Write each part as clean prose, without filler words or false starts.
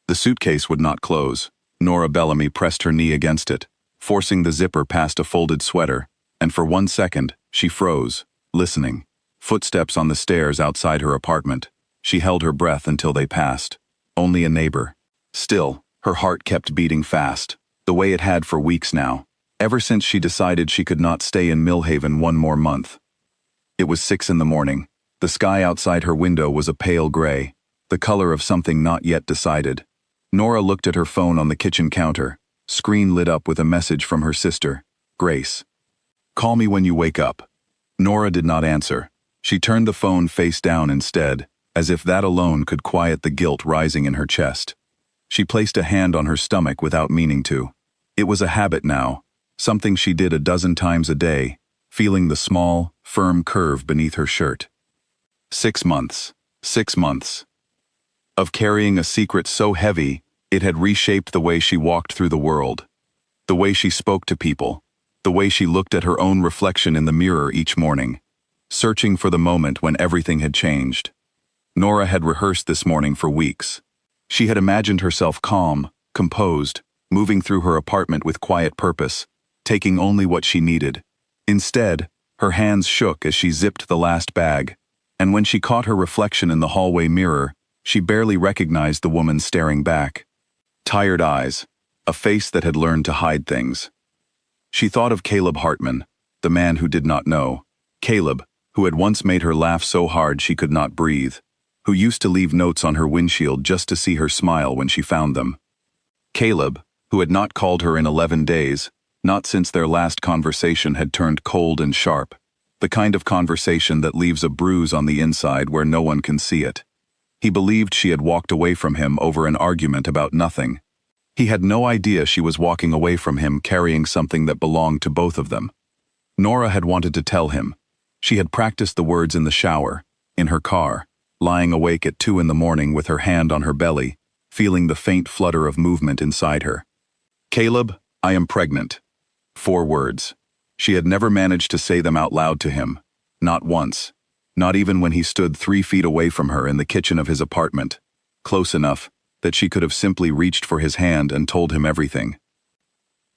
The suitcase would not close. Nora Bellamy pressed her knee against it, forcing the zipper past a folded sweater, and for 1 second, she froze, listening. Footsteps on the stairs outside her apartment. She held her breath until they passed. Only a neighbor. Still, her heart kept beating fast, the way it had for weeks now, ever since she decided she could not stay in Millhaven one more month. It was 6 in the morning. The sky outside her window was a pale gray, the color of something not yet decided. Nora looked at her phone on the kitchen counter. Screen lit up with a message from her sister, Grace. "Call me when you wake up." Nora did not answer. She turned the phone face down instead, as if that alone could quiet the guilt rising in her chest. She placed a hand on her stomach without meaning to. It was a habit now, something she did a dozen times a day, feeling the small, firm curve beneath her shirt. 6 months. 6 months. Of carrying a secret so heavy, it had reshaped the way she walked through the world, the way she spoke to people, the way she looked at her own reflection in the mirror each morning, searching for the moment when everything had changed. Nora had rehearsed this morning for weeks. She had imagined herself calm, composed, moving through her apartment with quiet purpose, taking only what she needed. Instead, her hands shook as she zipped the last bag, and when she caught her reflection in the hallway mirror, she barely recognized the woman staring back. Tired eyes, a face that had learned to hide things. She thought of Caleb Hartman, the man who did not know. Caleb, who had once made her laugh so hard she could not breathe, who used to leave notes on her windshield just to see her smile when she found them. Caleb, who had not called her in 11 days, not since their last conversation had turned cold and sharp, the kind of conversation that leaves a bruise on the inside where no one can see it. He believed she had walked away from him over an argument about nothing. He had no idea she was walking away from him carrying something that belonged to both of them. Nora had wanted to tell him. She had practiced the words in the shower, in her car, lying awake at 2 in the morning with her hand on her belly, feeling the faint flutter of movement inside her. "Caleb, I am pregnant." 4 words. She had never managed to say them out loud to him. Not once. Not even when he stood 3 feet away from her in the kitchen of his apartment, close enough that she could have simply reached for his hand and told him everything.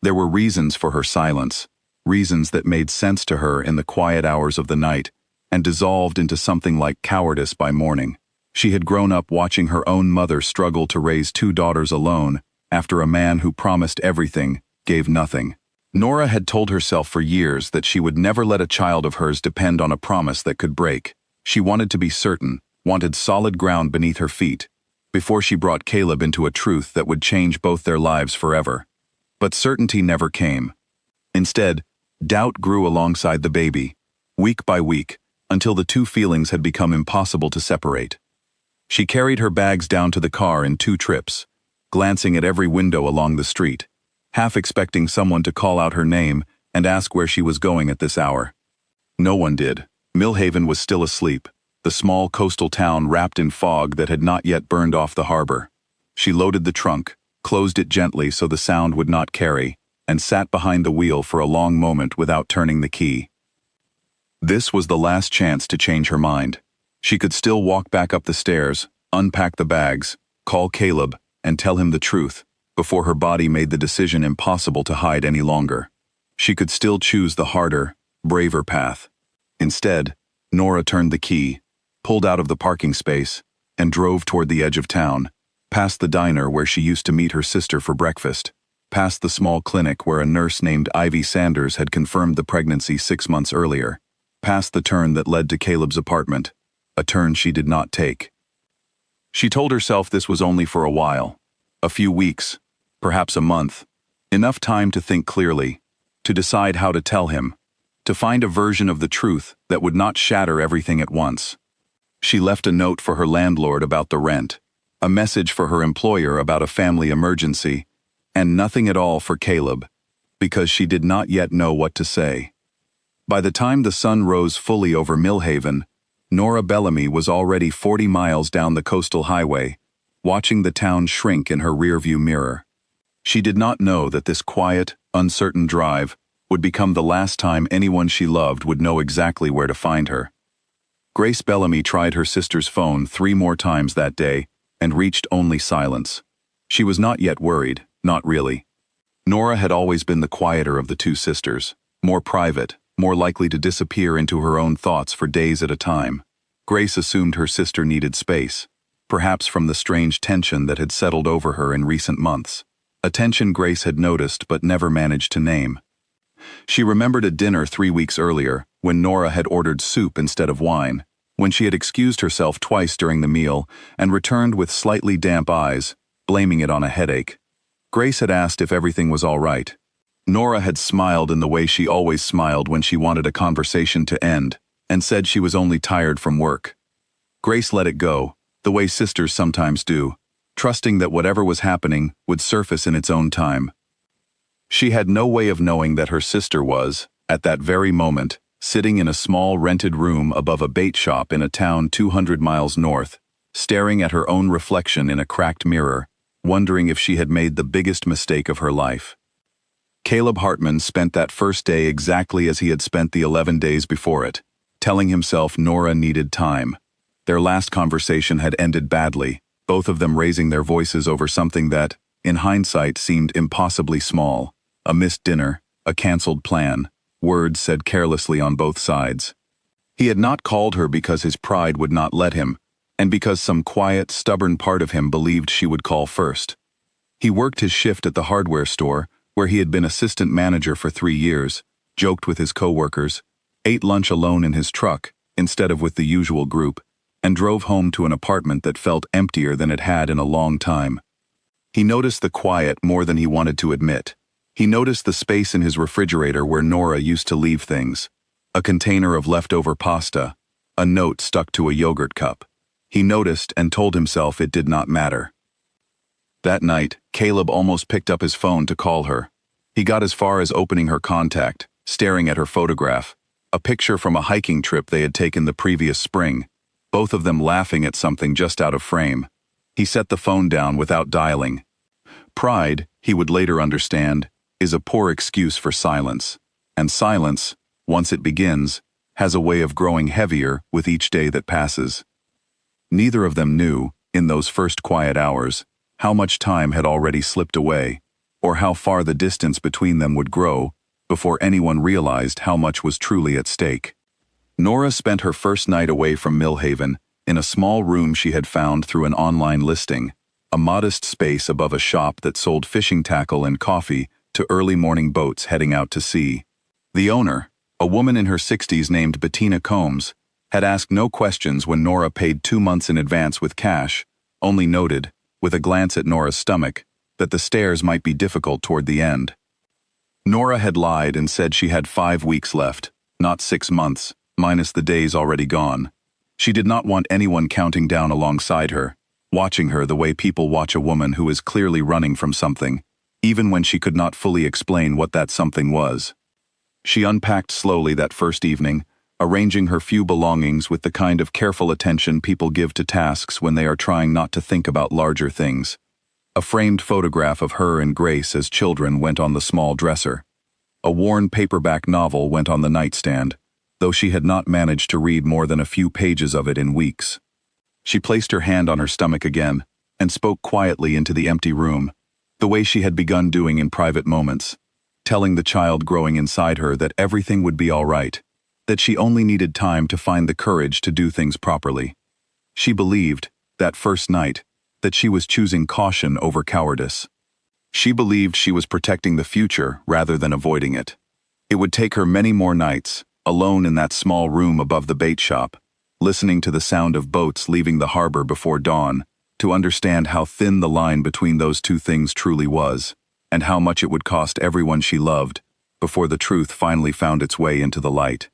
There were reasons for her silence, reasons that made sense to her in the quiet hours of the night, and dissolved into something like cowardice by morning. She had grown up watching her own mother struggle to raise 2 daughters alone, after a man who promised everything, gave nothing. Nora had told herself for years that she would never let a child of hers depend on a promise that could break. She wanted to be certain, wanted solid ground beneath her feet, before she brought Caleb into a truth that would change both their lives forever. But certainty never came. Instead, doubt grew alongside the baby, week by week, until the 2 feelings had become impossible to separate. She carried her bags down to the car in 2 trips, glancing at every window along the street, half expecting someone to call out her name and ask where she was going at this hour. No one did. Millhaven was still asleep, the small coastal town wrapped in fog that had not yet burned off the harbor. She loaded the trunk, closed it gently so the sound would not carry, and sat behind the wheel for a long moment without turning the key. This was the last chance to change her mind. She could still walk back up the stairs, unpack the bags, call Caleb, and tell him the truth, before her body made the decision impossible to hide any longer. She could still choose the harder, braver path. Instead, Nora turned the key, pulled out of the parking space, and drove toward the edge of town, past the diner where she used to meet her sister for breakfast, past the small clinic where a nurse named Ivy Sanders had confirmed the pregnancy 6 months earlier, past the turn that led to Caleb's apartment, a turn she did not take. She told herself this was only for a while, a few weeks, perhaps a month, enough time to think clearly, to decide how to tell him, to find a version of the truth that would not shatter everything at once. She left a note for her landlord about the rent, a message for her employer about a family emergency, and nothing at all for Caleb, because she did not yet know what to say. By the time the sun rose fully over Millhaven, Nora Bellamy was already 40 miles down the coastal highway, watching the town shrink in her rearview mirror. She did not know that this quiet, uncertain drive would become the last time anyone she loved would know exactly where to find her. Grace Bellamy tried her sister's phone 3 more times that day and reached only silence. She was not yet worried, not really. Nora had always been the quieter of the two sisters, more private, more likely to disappear into her own thoughts for days at a time. Grace assumed her sister needed space, perhaps from the strange tension that had settled over her in recent months. A tension Grace had noticed but never managed to name. She remembered a dinner 3 weeks earlier, when Nora had ordered soup instead of wine, when she had excused herself twice during the meal and returned with slightly damp eyes, blaming it on a headache. Grace had asked if everything was all right. Nora had smiled in the way she always smiled when she wanted a conversation to end, and said she was only tired from work. Grace let it go, the way sisters sometimes do, trusting that whatever was happening would surface in its own time. She had no way of knowing that her sister was, at that very moment, sitting in a small rented room above a bait shop in a town 200 miles north, staring at her own reflection in a cracked mirror, wondering if she had made the biggest mistake of her life. Caleb Hartman spent that first day exactly as he had spent the 11 days before it, telling himself Nora needed time. Their last conversation had ended badly, both of them raising their voices over something that, in hindsight, seemed impossibly small. A missed dinner, a cancelled plan, words said carelessly on both sides. He had not called her because his pride would not let him, and because some quiet, stubborn part of him believed she would call first. He worked his shift at the hardware store, where he had been assistant manager for 3 years, joked with his coworkers, ate lunch alone in his truck instead of with the usual group, and drove home to an apartment that felt emptier than it had in a long time. He noticed the quiet more than he wanted to admit. He noticed the space in his refrigerator where Nora used to leave things. A container of leftover pasta, a note stuck to a yogurt cup. He noticed and told himself it did not matter. That night, Caleb almost picked up his phone to call her. He got as far as opening her contact, staring at her photograph, a picture from a hiking trip they had taken the previous spring, both of them laughing at something just out of frame. He set the phone down without dialing. Pride, he would later understand, is a poor excuse for silence. And silence, once it begins, has a way of growing heavier with each day that passes. Neither of them knew, in those first quiet hours, how much time had already slipped away, or how far the distance between them would grow before anyone realized how much was truly at stake. Nora spent her first night away from Millhaven in a small room she had found through an online listing, a modest space above a shop that sold fishing tackle and coffee to early morning boats heading out to sea. The owner, a woman in her 60s named Bettina Combs, had asked no questions when Nora paid 2 months in advance with cash, only noted, with a glance at Nora's stomach, that the stairs might be difficult toward the end. Nora had lied and said she had 5 weeks left, not 6 months, minus the days already gone. She did not want anyone counting down alongside her, watching her the way people watch a woman who is clearly running from something, even when she could not fully explain what that something was. She unpacked slowly that first evening, arranging her few belongings with the kind of careful attention people give to tasks when they are trying not to think about larger things. A framed photograph of her and Grace as children went on the small dresser. A worn paperback novel went on the nightstand, though she had not managed to read more than a few pages of it in weeks. She placed her hand on her stomach again, and spoke quietly into the empty room, the way she had begun doing in private moments, telling the child growing inside her that everything would be all right, that she only needed time to find the courage to do things properly. She believed, that first night, that she was choosing caution over cowardice. She believed she was protecting the future rather than avoiding it. It would take her many more nights, alone in that small room above the bait shop, listening to the sound of boats leaving the harbor before dawn, to understand how thin the line between those two things truly was, and how much it would cost everyone she loved, before the truth finally found its way into the light.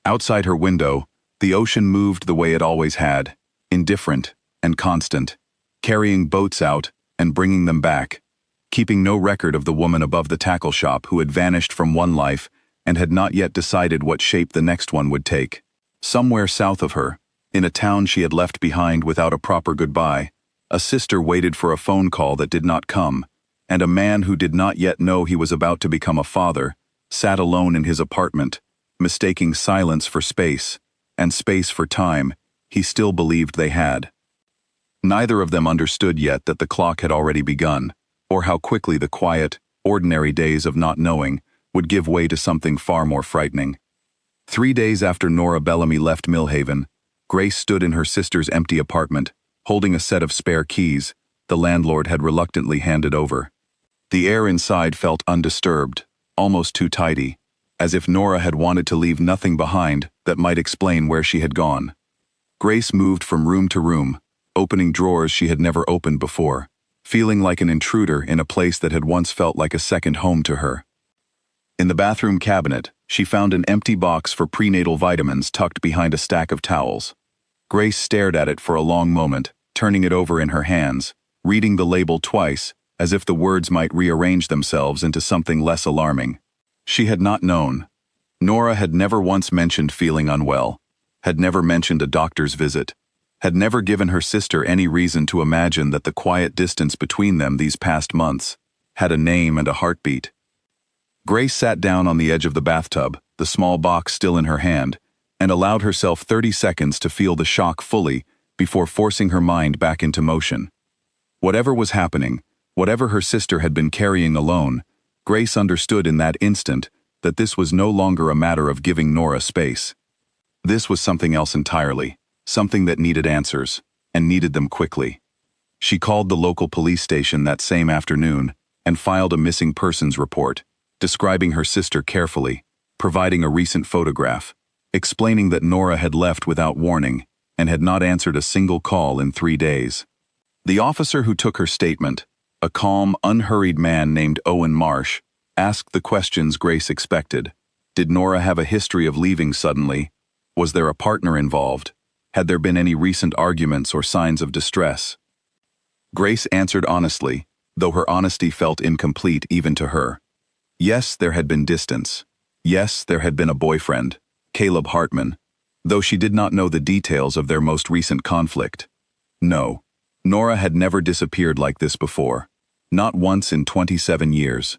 Outside her window, the ocean moved the way it always had, indifferent and constant, carrying boats out and bringing them back, keeping no record of the woman above the tackle shop who had vanished from one life and had not yet decided what shape the next one would take. Somewhere south of her, in a town she had left behind without a proper goodbye, a sister waited for a phone call that did not come, and a man who did not yet know he was about to become a father sat alone in his apartment, mistaking silence for space, and space for time he still believed they had. Neither of them understood yet that the clock had already begun, or how quickly the quiet, ordinary days of not knowing would give way to something far more frightening. 3 days after Nora Bellamy left Millhaven, Grace stood in her sister's empty apartment, holding a set of spare keys the landlord had reluctantly handed over. The air inside felt undisturbed, almost too tidy, as if Nora had wanted to leave nothing behind that might explain where she had gone. Grace moved from room to room, opening drawers she had never opened before, feeling like an intruder in a place that had once felt like a second home to her. In the bathroom cabinet, she found an empty box for prenatal vitamins tucked behind a stack of towels. Grace stared at it for a long moment, turning it over in her hands, reading the label twice, as if the words might rearrange themselves into something less alarming. She had not known. Nora had never once mentioned feeling unwell, had never mentioned a doctor's visit, had never given her sister any reason to imagine that the quiet distance between them these past months had a name and a heartbeat. Grace sat down on the edge of the bathtub, the small box still in her hand, and allowed herself 30 seconds to feel the shock fully before forcing her mind back into motion. Whatever was happening, whatever her sister had been carrying alone, Grace understood in that instant that this was no longer a matter of giving Nora space. This was something else entirely, something that needed answers, and needed them quickly. She called the local police station that same afternoon and filed a missing persons report, describing her sister carefully, providing a recent photograph, explaining that Nora had left without warning and had not answered a single call in 3 days. The officer who took her statement, a calm, unhurried man named Owen Marsh, asked the questions Grace expected. Did Nora have a history of leaving suddenly? Was there a partner involved? Had there been any recent arguments or signs of distress? Grace answered honestly, though her honesty felt incomplete even to her. Yes, there had been distance. Yes, there had been a boyfriend, Caleb Hartman, though she did not know the details of their most recent conflict. No, Nora had never disappeared like this before, not once in 27 years.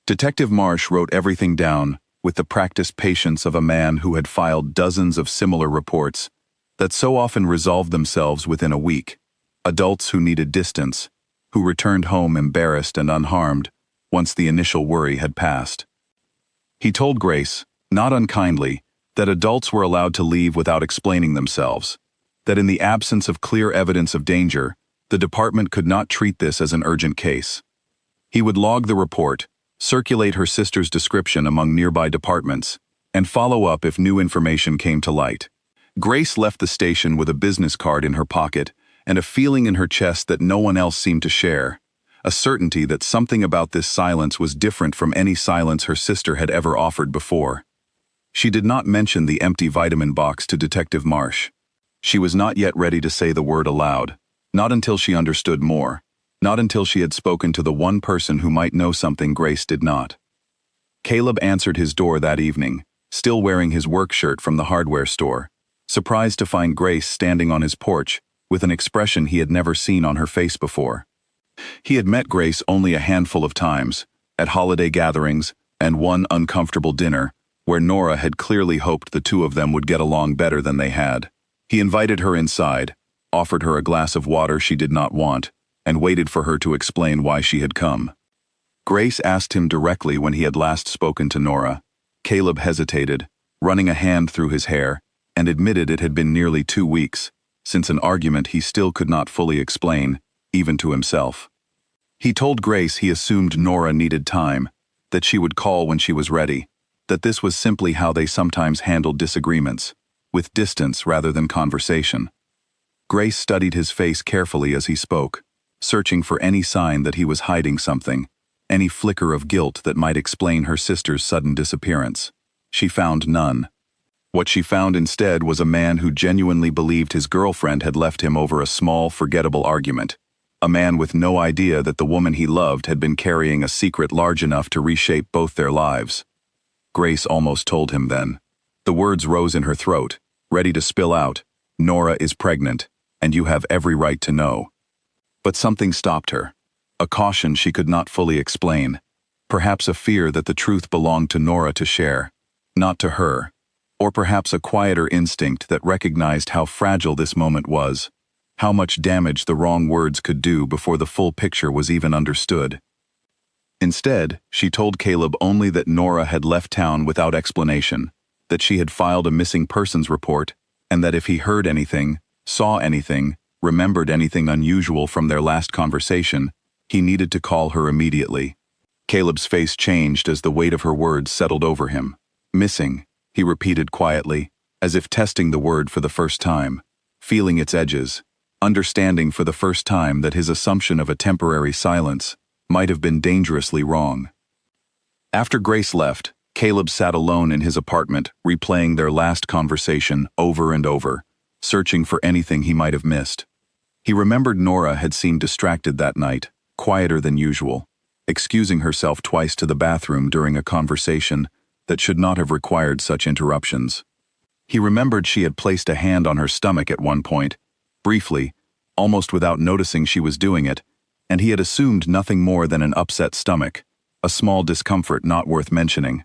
Detective Marsh wrote everything down with the practiced patience of a man who had filed dozens of similar reports that so often resolved themselves within a week. Adults who needed distance, who returned home embarrassed and unharmed once the initial worry had passed. He told Grace, not unkindly, that adults were allowed to leave without explaining themselves, that in the absence of clear evidence of danger, the department could not treat this as an urgent case. He would log the report, circulate her sister's description among nearby departments, and follow up if new information came to light. Grace left the station with a business card in her pocket and a feeling in her chest that no one else seemed to share, a certainty that something about this silence was different from any silence her sister had ever offered before. She did not mention the empty vitamin box to Detective Marsh. She was not yet ready to say the word aloud, not until she understood more, not until she had spoken to the one person who might know something Grace did not. Caleb answered his door that evening, still wearing his work shirt from the hardware store, surprised to find Grace standing on his porch with an expression he had never seen on her face before. He had met Grace only a handful of times, at holiday gatherings and one uncomfortable dinner, where Nora had clearly hoped the two of them would get along better than they had. He invited her inside, offered her a glass of water she did not want, and waited for her to explain why she had come. Grace asked him directly when he had last spoken to Nora. Caleb hesitated, running a hand through his hair, and admitted it had been nearly 2 weeks, since an argument he still could not fully explain, even to himself. He told Grace he assumed Nora needed time, that she would call when she was ready, that this was simply how they sometimes handled disagreements, with distance rather than conversation. Grace studied his face carefully as he spoke, searching for any sign that he was hiding something, any flicker of guilt that might explain her sister's sudden disappearance. She found none. What she found instead was a man who genuinely believed his girlfriend had left him over a small, forgettable argument, a man with no idea that the woman he loved had been carrying a secret large enough to reshape both their lives. Grace almost told him then. The words rose in her throat, ready to spill out. Nora is pregnant, and you have every right to know. But something stopped her, a caution she could not fully explain, perhaps a fear that the truth belonged to Nora to share, not to her, or perhaps a quieter instinct that recognized how fragile this moment was. how much damage the wrong words could do before the full picture was even understood. Instead, she told Caleb only that Nora had left town without explanation, that she had filed a missing persons report, and that if he heard anything, saw anything, remembered anything unusual from their last conversation, he needed to call her immediately. Caleb's face changed as the weight of her words settled over him. Missing, he repeated quietly, as if testing the word for the first time, feeling its edges, understanding for the first time that his assumption of a temporary silence might have been dangerously wrong. After Grace left, Caleb sat alone in his apartment, replaying their last conversation over and over, searching for anything he might have missed. He remembered Nora had seemed distracted that night, quieter than usual, excusing herself twice to the bathroom during a conversation that should not have required such interruptions. He remembered she had placed a hand on her stomach at one point, briefly, almost without noticing she was doing it, and he had assumed nothing more than an upset stomach, a small discomfort not worth mentioning.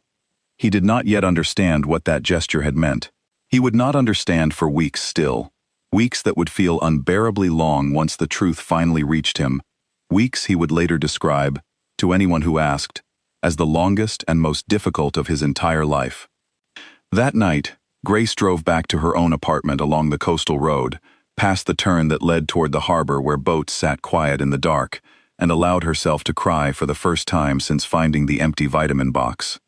He did not yet understand what that gesture had meant. He would not understand for weeks still, weeks that would feel unbearably long once the truth finally reached him, weeks he would later describe, to anyone who asked, as the longest and most difficult of his entire life. That night, Grace drove back to her own apartment along the coastal road, past the turn that led toward the harbor where boats sat quiet in the dark, and allowed herself to cry for the first time since finding the empty vitamin box.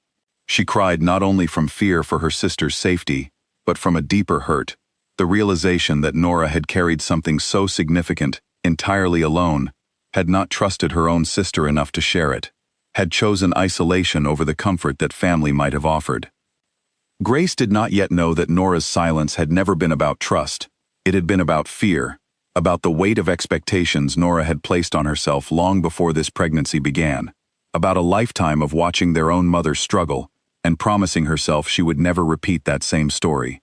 She cried not only from fear for her sister's safety, but from a deeper hurt, the realization that Nora had carried something so significant, entirely alone, had not trusted her own sister enough to share it, had chosen isolation over the comfort that family might have offered. Grace did not yet know that Nora's silence had never been about trust. It had been about fear, about the weight of expectations Nora had placed on herself long before this pregnancy began, about a lifetime of watching their own mother struggle and promising herself she would never repeat that same story.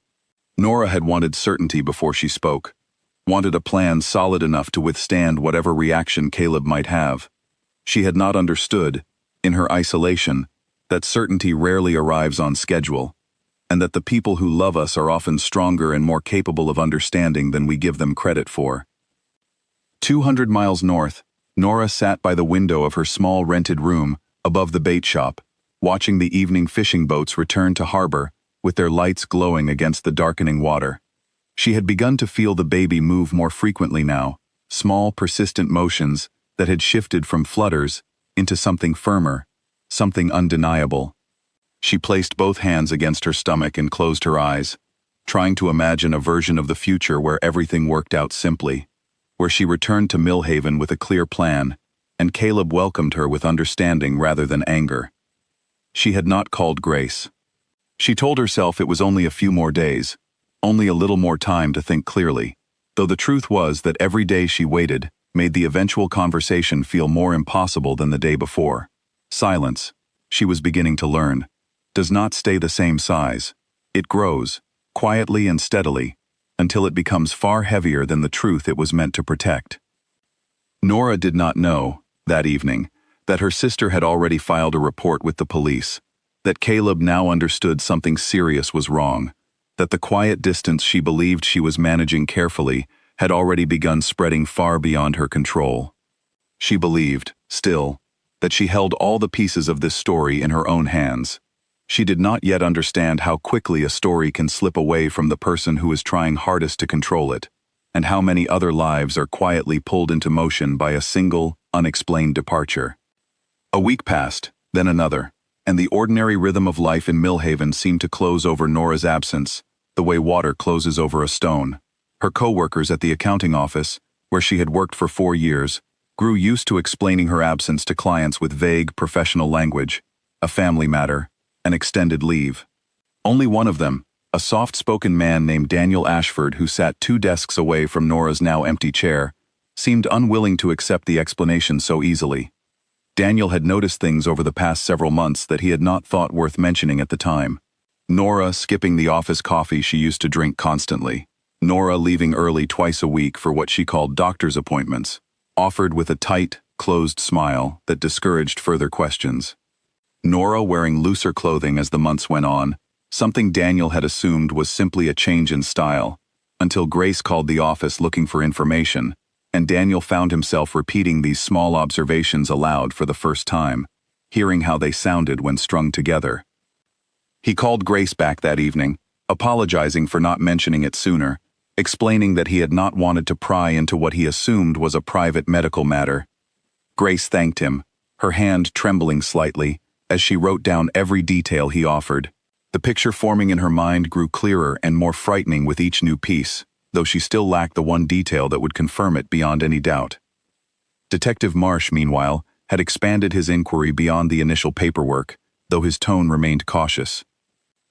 Nora had wanted certainty before she spoke, wanted a plan solid enough to withstand whatever reaction Caleb might have. She had not understood, in her isolation, that certainty rarely arrives on schedule, and that the people who love us are often stronger and more capable of understanding than we give them credit for. 200 miles north, Nora sat by the window of her small rented room above the bait shop, watching the evening fishing boats return to harbor with their lights glowing against the darkening water. She had begun to feel the baby move more frequently now, small, persistent motions that had shifted from flutters into something firmer, something undeniable. She placed both hands against her stomach and closed her eyes, trying to imagine a version of the future where everything worked out simply, where she returned to Millhaven with a clear plan, and Caleb welcomed her with understanding rather than anger. She had not called Grace. She told herself it was only a few more days, only a little more time to think clearly, though the truth was that every day she waited made the eventual conversation feel more impossible than the day before. Silence, she was beginning to learn, does not stay the same size. It grows, quietly and steadily, until it becomes far heavier than the truth it was meant to protect. Nora did not know, that evening, that her sister had already filed a report with the police, that Caleb now understood something serious was wrong, that the quiet distance she believed she was managing carefully had already begun spreading far beyond her control. She believed, still, that she held all the pieces of this story in her own hands. She did not yet understand how quickly a story can slip away from the person who is trying hardest to control it, and how many other lives are quietly pulled into motion by a single, unexplained departure. A week passed, then another, and the ordinary rhythm of life in Millhaven seemed to close over Nora's absence, the way water closes over a stone. Her co-workers at the accounting office, where she had worked for 4 years, grew used to explaining her absence to clients with vague, professional language, a family matter, an extended leave. Only one of them, a soft-spoken man named Daniel Ashford who sat 2 desks away from Nora's now empty chair, seemed unwilling to accept the explanation so easily. Daniel had noticed things over the past several months that he had not thought worth mentioning at the time. Nora skipping the office coffee she used to drink constantly. Nora leaving early twice a week for what she called doctor's appointments, offered with a tight, closed smile that discouraged further questions. Nora wearing looser clothing as the months went on, something Daniel had assumed was simply a change in style, until Grace called the office looking for information, and Daniel found himself repeating these small observations aloud for the first time, hearing how they sounded when strung together. He called Grace back that evening, apologizing for not mentioning it sooner, explaining that he had not wanted to pry into what he assumed was a private medical matter. Grace thanked him, her hand trembling slightly, as she wrote down every detail he offered. The picture forming in her mind grew clearer and more frightening with each new piece, though she still lacked the one detail that would confirm it beyond any doubt. Detective Marsh, meanwhile, had expanded his inquiry beyond the initial paperwork, though his tone remained cautious.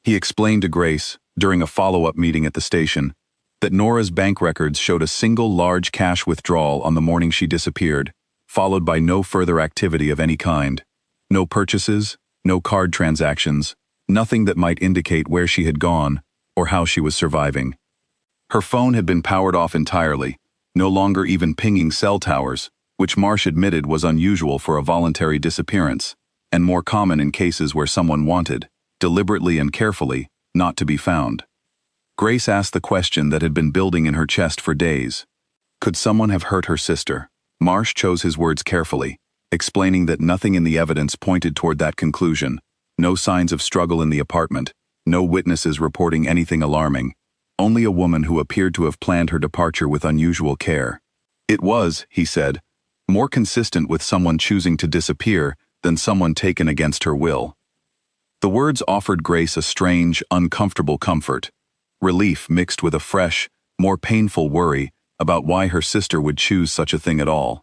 He explained to Grace, during a follow-up meeting at the station, that Nora's bank records showed a single large cash withdrawal on the morning she disappeared, followed by no further activity of any kind. No purchases, no card transactions, nothing that might indicate where she had gone or how she was surviving. Her phone had been powered off entirely, no longer even pinging cell towers, which Marsh admitted was unusual for a voluntary disappearance, and more common in cases where someone wanted, deliberately and carefully, not to be found. Grace asked the question that had been building in her chest for days. Could someone have hurt her sister? Marsh chose his words carefully, explaining that nothing in the evidence pointed toward that conclusion. No signs of struggle in the apartment, no witnesses reporting anything alarming, only a woman who appeared to have planned her departure with unusual care. It was, he said, more consistent with someone choosing to disappear than someone taken against her will. The words offered Grace a strange, uncomfortable comfort, relief mixed with a fresh, more painful worry about why her sister would choose such a thing at all.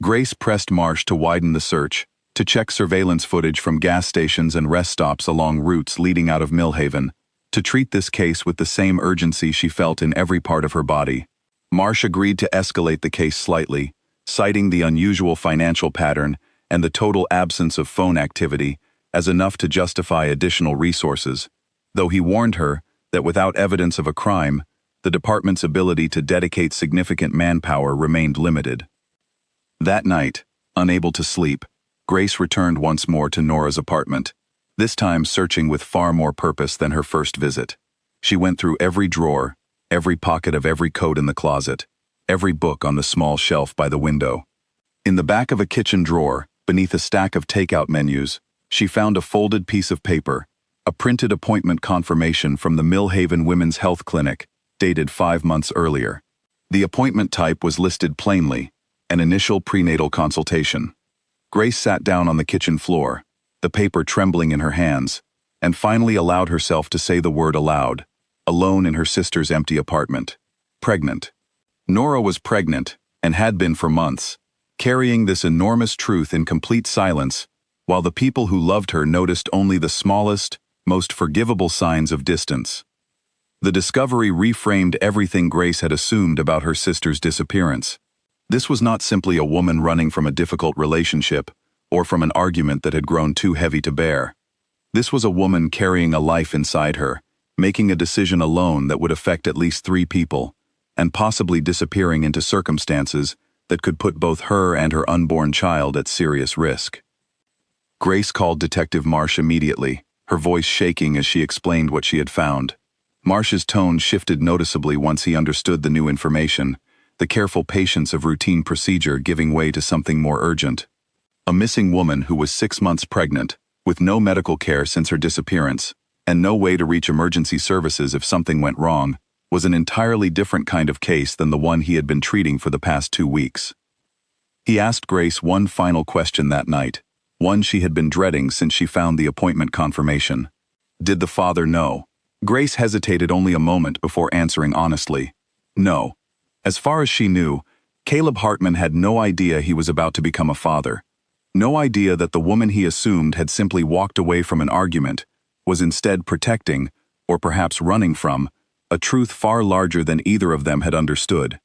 Grace pressed Marsh to widen the search, to check surveillance footage from gas stations and rest stops along routes leading out of Millhaven, to treat this case with the same urgency she felt in every part of her body. Marsh agreed to escalate the case slightly, citing the unusual financial pattern and the total absence of phone activity as enough to justify additional resources, though he warned her that without evidence of a crime, the department's ability to dedicate significant manpower remained limited. That night, unable to sleep, Grace returned once more to Nora's apartment, this time searching with far more purpose than her first visit. She went through every drawer, every pocket of every coat in the closet, every book on the small shelf by the window. In the back of a kitchen drawer, beneath a stack of takeout menus, she found a folded piece of paper, a printed appointment confirmation from the Millhaven Women's Health Clinic, dated 5 months earlier. The appointment type was listed plainly, an initial prenatal consultation. Grace sat down on the kitchen floor, the paper trembling in her hands, and finally allowed herself to say the word aloud, alone in her sister's empty apartment. Pregnant. Nora was pregnant, and had been for months, carrying this enormous truth in complete silence, while the people who loved her noticed only the smallest, most forgivable signs of distance. The discovery reframed everything Grace had assumed about her sister's disappearance. This was not simply a woman running from a difficult relationship, or from an argument that had grown too heavy to bear. This was a woman carrying a life inside her, making a decision alone that would affect at least 3 people, and possibly disappearing into circumstances that could put both her and her unborn child at serious risk. Grace called Detective Marsh immediately, her voice shaking as she explained what she had found. Marsh's tone shifted noticeably once he understood the new information, the careful patience of routine procedure giving way to something more urgent. A missing woman who was 6 months pregnant, with no medical care since her disappearance, and no way to reach emergency services if something went wrong, was an entirely different kind of case than the one he had been treating for the past 2 weeks. He asked Grace one final question that night, one she had been dreading since she found the appointment confirmation. Did the father know? Grace hesitated only a moment before answering honestly. No. As far as she knew, Caleb Hartman had no idea he was about to become a father. No idea that the woman he assumed had simply walked away from an argument was instead protecting, or perhaps running from, a truth far larger than either of them had understood.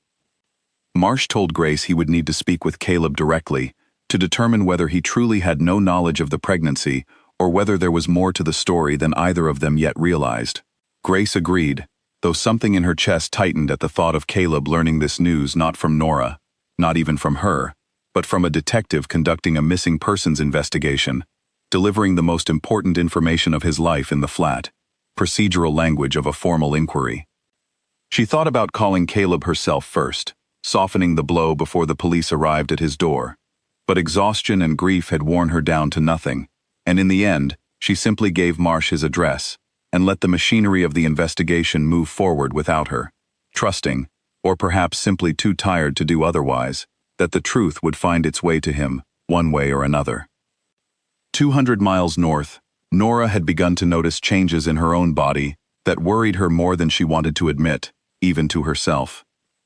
Marsh told Grace he would need to speak with Caleb directly to determine whether he truly had no knowledge of the pregnancy or whether there was more to the story than either of them yet realized. Grace agreed, though something in her chest tightened at the thought of Caleb learning this news not from Nora, not even from her, but from a detective conducting a missing persons investigation, delivering the most important information of his life in the flat, procedural language of a formal inquiry. She thought about calling Caleb herself first, softening the blow before the police arrived at his door. But exhaustion and grief had worn her down to nothing, and in the end, she simply gave Marsh his address and let the machinery of the investigation move forward without her, trusting, or perhaps simply too tired to do otherwise, that the truth would find its way to him, one way or another. 200 miles north, Nora had begun to notice changes in her own body that worried her more than she wanted to admit, even to herself.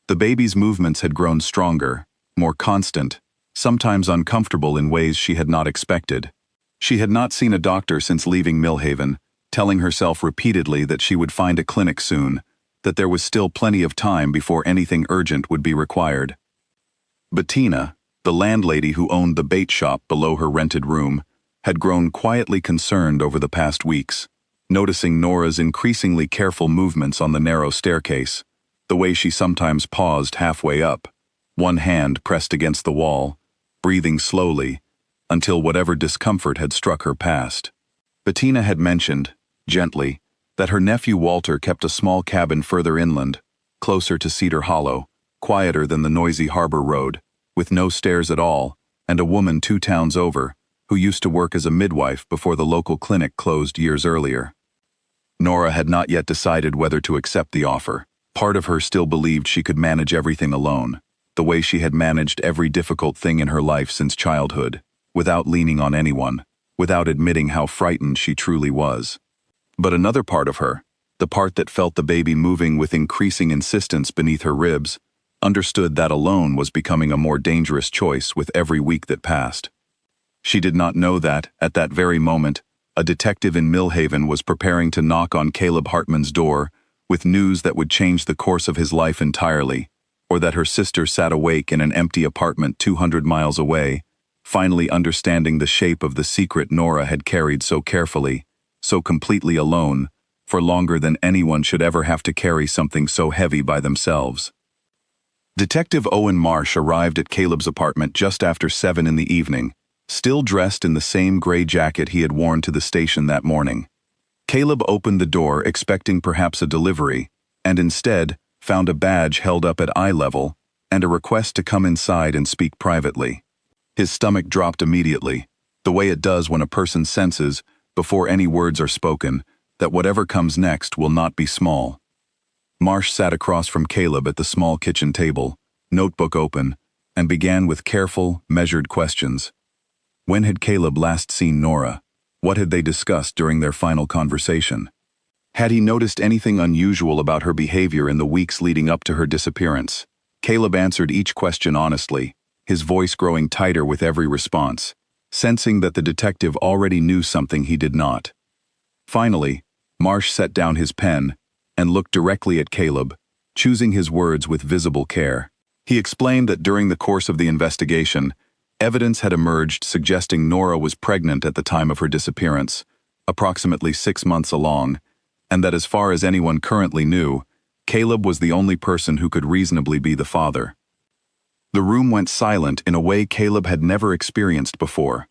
The baby's movements had grown stronger, more constant, sometimes uncomfortable in ways she had not expected. She had not seen a doctor since leaving Millhaven, telling herself repeatedly that she would find a clinic soon, that there was still plenty of time before anything urgent would be required. Bettina, the landlady who owned the bait shop below her rented room, had grown quietly concerned over the past weeks, noticing Nora's increasingly careful movements on the narrow staircase, the way she sometimes paused halfway up, one hand pressed against the wall, breathing slowly, until whatever discomfort had struck her passed. Bettina had mentioned, gently, that her nephew Walter kept a small cabin further inland, closer to Cedar Hollow, quieter than the noisy harbor road, with no stairs at all, and a woman 2 towns over, who used to work as a midwife before the local clinic closed years earlier. Nora had not yet decided whether to accept the offer. Part of her still believed she could manage everything alone, the way she had managed every difficult thing in her life since childhood, without leaning on anyone, without admitting how frightened she truly was. But another part of her, the part that felt the baby moving with increasing insistence beneath her ribs, understood that alone was becoming a more dangerous choice with every week that passed. She did not know that, at that very moment, a detective in Millhaven was preparing to knock on Caleb Hartman's door with news that would change the course of his life entirely, or that her sister sat awake in an empty apartment 200 miles away, finally understanding the shape of the secret Nora had carried so carefully, so completely alone, for longer than anyone should ever have to carry something so heavy by themselves. Detective Owen Marsh arrived at Caleb's apartment just after 7 in the evening, still dressed in the same gray jacket he had worn to the station that morning. Caleb opened the door expecting perhaps a delivery, and instead found a badge held up at eye level and a request to come inside and speak privately. His stomach dropped immediately, the way it does when a person senses, before any words are spoken, that whatever comes next will not be small. Marsh sat across from Caleb at the small kitchen table, notebook open, and began with careful, measured questions. When had Caleb last seen Nora? What had they discussed during their final conversation? Had he noticed anything unusual about her behavior in the weeks leading up to her disappearance? Caleb answered each question honestly, his voice growing tighter with every response, sensing that the detective already knew something he did not. Finally, Marsh set down his pen and looked directly at Caleb, choosing his words with visible care. He explained that during the course of the investigation, evidence had emerged suggesting Nora was pregnant at the time of her disappearance, approximately 6 months along, and that as far as anyone currently knew, Caleb was the only person who could reasonably be the father. The room went silent in a way Caleb had never experienced before.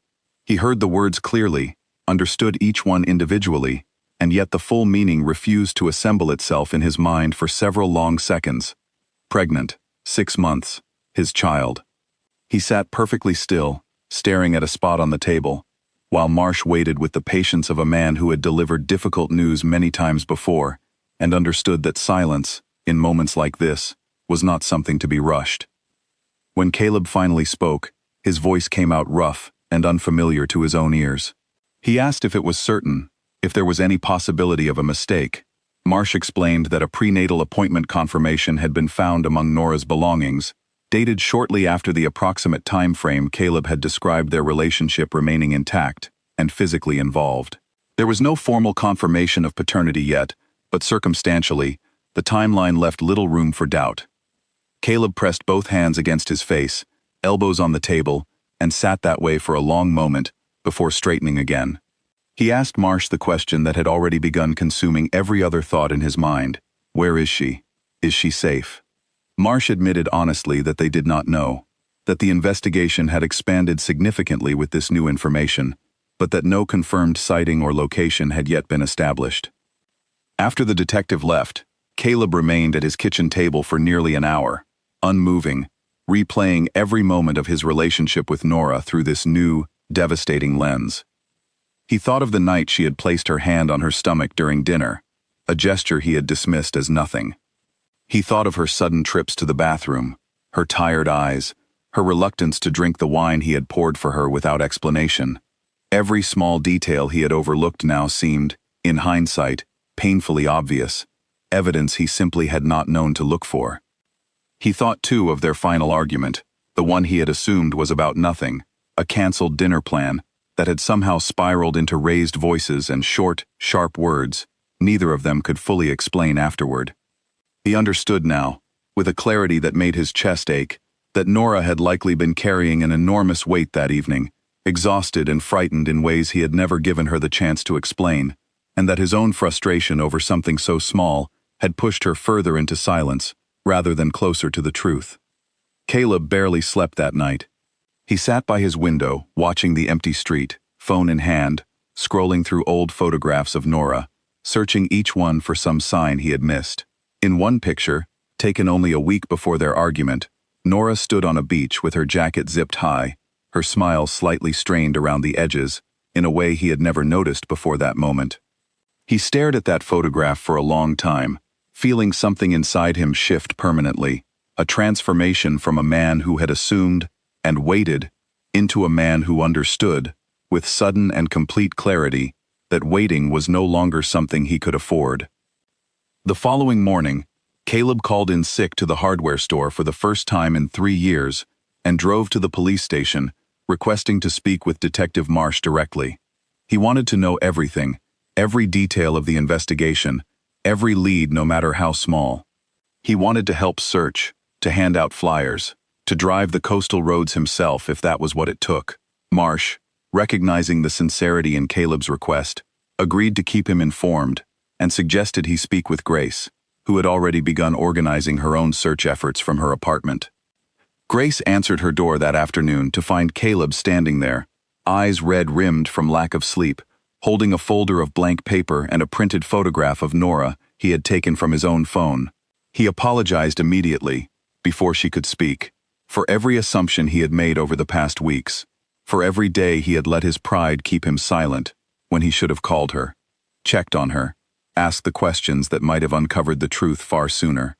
He heard the words clearly, understood each one individually, and yet the full meaning refused to assemble itself in his mind for several long seconds. Pregnant, 6 months, his child. He sat perfectly still, staring at a spot on the table, while Marsh waited with the patience of a man who had delivered difficult news many times before, and understood that silence, in moments like this, was not something to be rushed. When Caleb finally spoke, his voice came out rough and unfamiliar to his own ears. He asked if it was certain, if there was any possibility of a mistake. Marsh explained that a prenatal appointment confirmation had been found among Nora's belongings, dated shortly after the approximate time frame Caleb had described their relationship remaining intact and physically involved. There was no formal confirmation of paternity yet, but circumstantially, the timeline left little room for doubt. Caleb pressed both hands against his face, elbows on the table, and sat that way for a long moment before straightening again. He asked Marsh the question that had already begun consuming every other thought in his mind. Where is she? Is she safe? Marsh admitted honestly that they did not know, that the investigation had expanded significantly with this new information, but that no confirmed sighting or location had yet been established. After the detective left, Caleb remained at his kitchen table for nearly an hour, unmoving, replaying every moment of his relationship with Nora through this new, devastating lens. He thought of the night she had placed her hand on her stomach during dinner, a gesture he had dismissed as nothing. He thought of her sudden trips to the bathroom, her tired eyes, her reluctance to drink the wine he had poured for her without explanation. Every small detail he had overlooked now seemed, in hindsight, painfully obvious, evidence he simply had not known to look for. He thought too of their final argument, the one he had assumed was about nothing, a cancelled dinner plan that had somehow spiraled into raised voices and short, sharp words neither of them could fully explain afterward. He understood now, with a clarity that made his chest ache, that Nora had likely been carrying an enormous weight that evening, exhausted and frightened in ways he had never given her the chance to explain, and that his own frustration over something so small had pushed her further into silence rather than closer to the truth. Caleb barely slept that night. He sat by his window, watching the empty street, phone in hand, scrolling through old photographs of Nora, searching each one for some sign he had missed. In one picture, taken only a week before their argument, Nora stood on a beach with her jacket zipped high, her smile slightly strained around the edges, in a way he had never noticed before that moment. He stared at that photograph for a long time, feeling something inside him shift permanently, a transformation from a man who had assumed and waited into a man who understood, with sudden and complete clarity, that waiting was no longer something he could afford. The following morning, Caleb called in sick to the hardware store for the first time in 3 years and drove to the police station, requesting to speak with Detective Marsh directly. He wanted to know everything, every detail of the investigation, every lead no matter how small. He wanted to help search, to hand out flyers, to drive the coastal roads himself if that was what it took. Marsh, recognizing the sincerity in Caleb's request, agreed to keep him informed and suggested he speak with Grace, who had already begun organizing her own search efforts from her apartment. Grace answered her door that afternoon to find Caleb standing there, eyes red-rimmed from lack of sleep, holding a folder of blank paper and a printed photograph of Nora he had taken from his own phone. He apologized immediately, before she could speak, for every assumption he had made over the past weeks, for every day he had let his pride keep him silent when he should have called her, checked on her, asked the questions that might have uncovered the truth far sooner.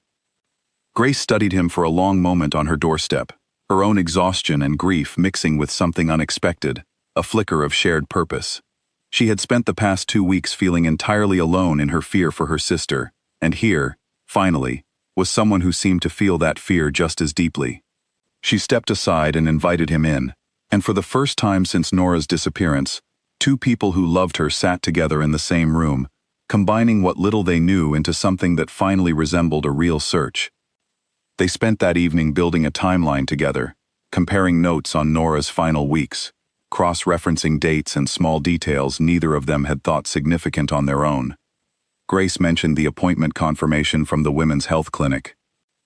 Grace studied him for a long moment on her doorstep, her own exhaustion and grief mixing with something unexpected, a flicker of shared purpose. She had spent the past 2 weeks feeling entirely alone in her fear for her sister, and here, finally, was someone who seemed to feel that fear just as deeply. She stepped aside and invited him in, and for the first time since Nora's disappearance, 2 people who loved her sat together in the same room, combining what little they knew into something that finally resembled a real search. They spent that evening building a timeline together, comparing notes on Nora's final weeks, cross-referencing dates and small details neither of them had thought significant on their own. Grace mentioned the appointment confirmation from the women's health clinic.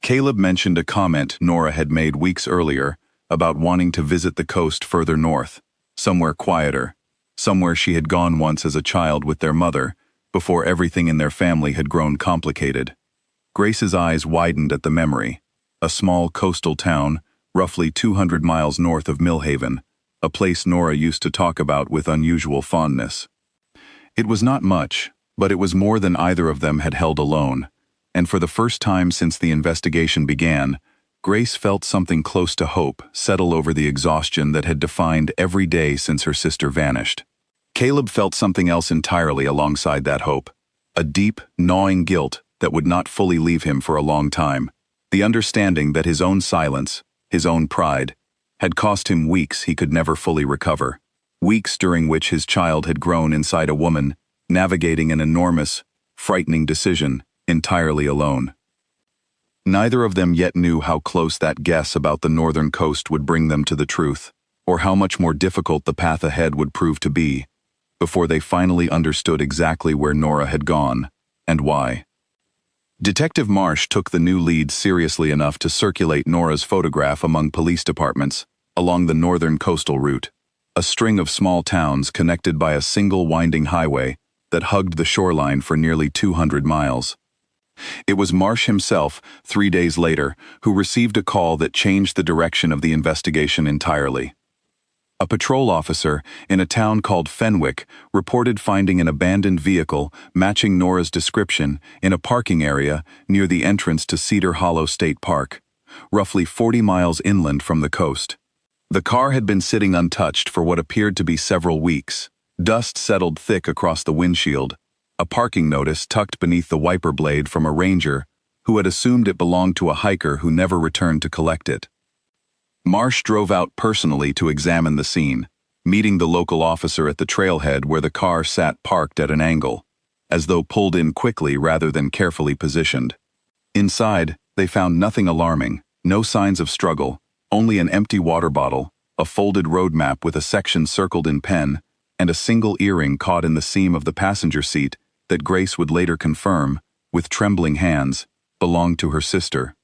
Caleb mentioned a comment Nora had made weeks earlier about wanting to visit the coast further north, somewhere quieter, somewhere she had gone once as a child with their mother, before everything in their family had grown complicated. Grace's eyes widened at the memory. A small coastal town, roughly 200 miles north of Millhaven, a place Nora used to talk about with unusual fondness. It was not much, but it was more than either of them had held alone, and for the first time since the investigation began, Grace felt something close to hope settle over the exhaustion that had defined every day since her sister vanished. Caleb felt something else entirely alongside that hope, a deep, gnawing guilt that would not fully leave him for a long time, the understanding that his own silence, his own pride, had cost him weeks he could never fully recover, weeks during which his child had grown inside a woman, navigating an enormous, frightening decision entirely alone. Neither of them yet knew how close that guess about the northern coast would bring them to the truth, or how much more difficult the path ahead would prove to be, before they finally understood exactly where Nora had gone, and why. Detective Marsh took the new lead seriously enough to circulate Nora's photograph among police departments along the northern coastal route, a string of small towns connected by a single winding highway that hugged the shoreline for nearly 200 miles. It was Marsh himself, 3 days later, who received a call that changed the direction of the investigation entirely. A patrol officer in a town called Fenwick reported finding an abandoned vehicle matching Nora's description in a parking area near the entrance to Cedar Hollow State Park, roughly 40 miles inland from the coast. The car had been sitting untouched for what appeared to be several weeks. Dust settled thick across the windshield, a parking notice tucked beneath the wiper blade from a ranger who had assumed it belonged to a hiker who never returned to collect it. Marsh drove out personally to examine the scene, meeting the local officer at the trailhead where the car sat parked at an angle, as though pulled in quickly rather than carefully positioned. Inside, they found nothing alarming, no signs of struggle, only an empty water bottle, a folded road map with a section circled in pen, and a single earring caught in the seam of the passenger seat that Grace would later confirm, with trembling hands, belonged to her sister.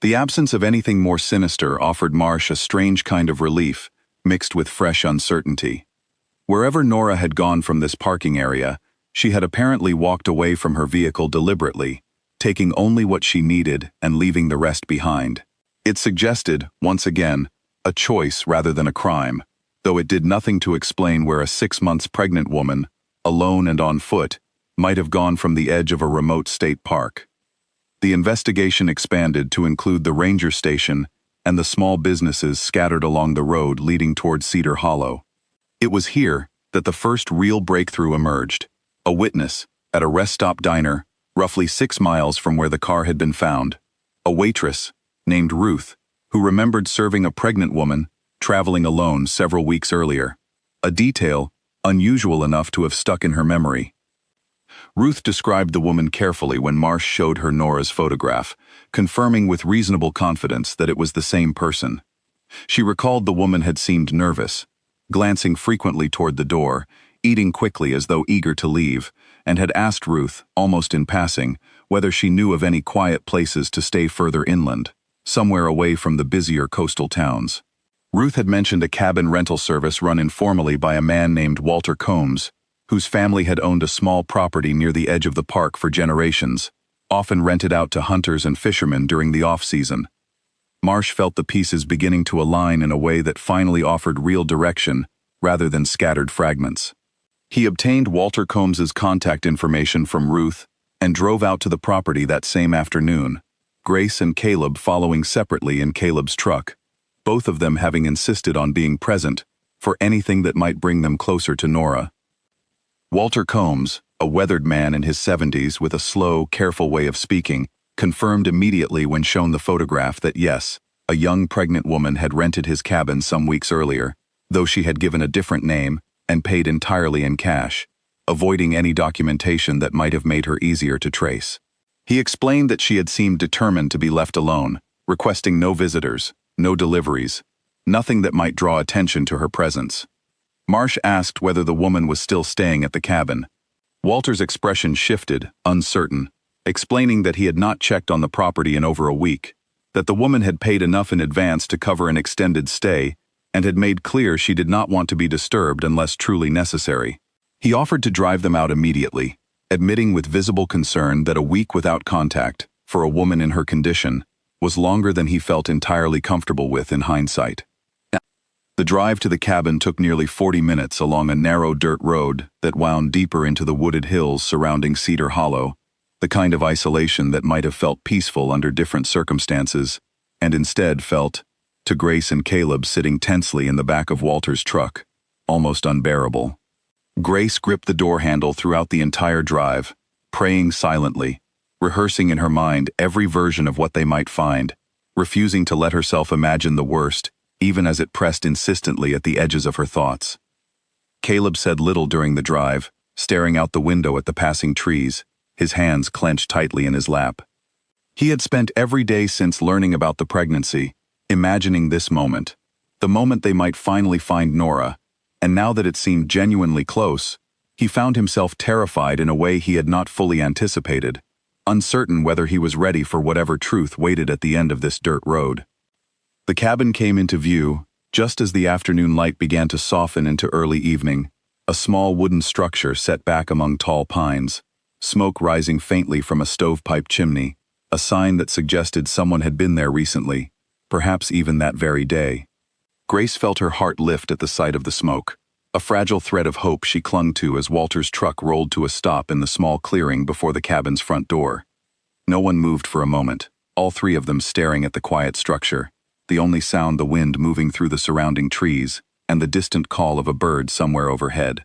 The absence of anything more sinister offered Marsh a strange kind of relief, mixed with fresh uncertainty. Wherever Nora had gone from this parking area, she had apparently walked away from her vehicle deliberately, taking only what she needed and leaving the rest behind. It suggested, once again, a choice rather than a crime, though it did nothing to explain where a 6 months pregnant woman, alone and on foot, might have gone from the edge of a remote state park. The investigation expanded to include the ranger station and the small businesses scattered along the road leading toward Cedar Hollow. It was here that the first real breakthrough emerged. A witness, at a rest stop diner, roughly 6 miles from where the car had been found. A waitress, named Ruth, who remembered serving a pregnant woman, traveling alone several weeks earlier. A detail, unusual enough to have stuck in her memory. Ruth described the woman carefully when Marsh showed her Nora's photograph, confirming with reasonable confidence that it was the same person. She recalled the woman had seemed nervous, glancing frequently toward the door, eating quickly as though eager to leave, and had asked Ruth, almost in passing, whether she knew of any quiet places to stay further inland, somewhere away from the busier coastal towns. Ruth had mentioned a cabin rental service run informally by a man named Walter Combs, whose family had owned a small property near the edge of the park for generations, often rented out to hunters and fishermen during the off-season. Marsh felt the pieces beginning to align in a way that finally offered real direction rather than scattered fragments. He obtained Walter Combs's contact information from Ruth and drove out to the property that same afternoon, Grace and Caleb following separately in Caleb's truck, both of them having insisted on being present for anything that might bring them closer to Nora. Walter Combs, a weathered man in his 70s with a slow, careful way of speaking, confirmed immediately when shown the photograph that yes, a young pregnant woman had rented his cabin some weeks earlier, though she had given a different name and paid entirely in cash, avoiding any documentation that might have made her easier to trace. He explained that she had seemed determined to be left alone, requesting no visitors, no deliveries, nothing that might draw attention to her presence. Marsh asked whether the woman was still staying at the cabin. Walter's expression shifted, uncertain, explaining that he had not checked on the property in over a week, that the woman had paid enough in advance to cover an extended stay, and had made clear she did not want to be disturbed unless truly necessary. He offered to drive them out immediately, admitting with visible concern that a week without contact, for a woman in her condition, was longer than he felt entirely comfortable with in hindsight. The drive to the cabin took nearly 40 minutes along a narrow dirt road that wound deeper into the wooded hills surrounding Cedar Hollow, the kind of isolation that might have felt peaceful under different circumstances, and instead felt, to Grace and Caleb sitting tensely in the back of Walter's truck, almost unbearable. Grace gripped the door handle throughout the entire drive, praying silently, rehearsing in her mind every version of what they might find, refusing to let herself imagine the worst, even as it pressed insistently at the edges of her thoughts. Caleb said little during the drive, staring out the window at the passing trees, his hands clenched tightly in his lap. He had spent every day since learning about the pregnancy, imagining this moment, the moment they might finally find Nora, and now that it seemed genuinely close, he found himself terrified in a way he had not fully anticipated, uncertain whether he was ready for whatever truth waited at the end of this dirt road. The cabin came into view, just as the afternoon light began to soften into early evening, a small wooden structure set back among tall pines, smoke rising faintly from a stovepipe chimney, a sign that suggested someone had been there recently, perhaps even that very day. Grace felt her heart lift at the sight of the smoke, a fragile thread of hope she clung to as Walter's truck rolled to a stop in the small clearing before the cabin's front door. No one moved for a moment, all three of them staring at the quiet structure, the only sound the wind moving through the surrounding trees and the distant call of a bird somewhere overhead.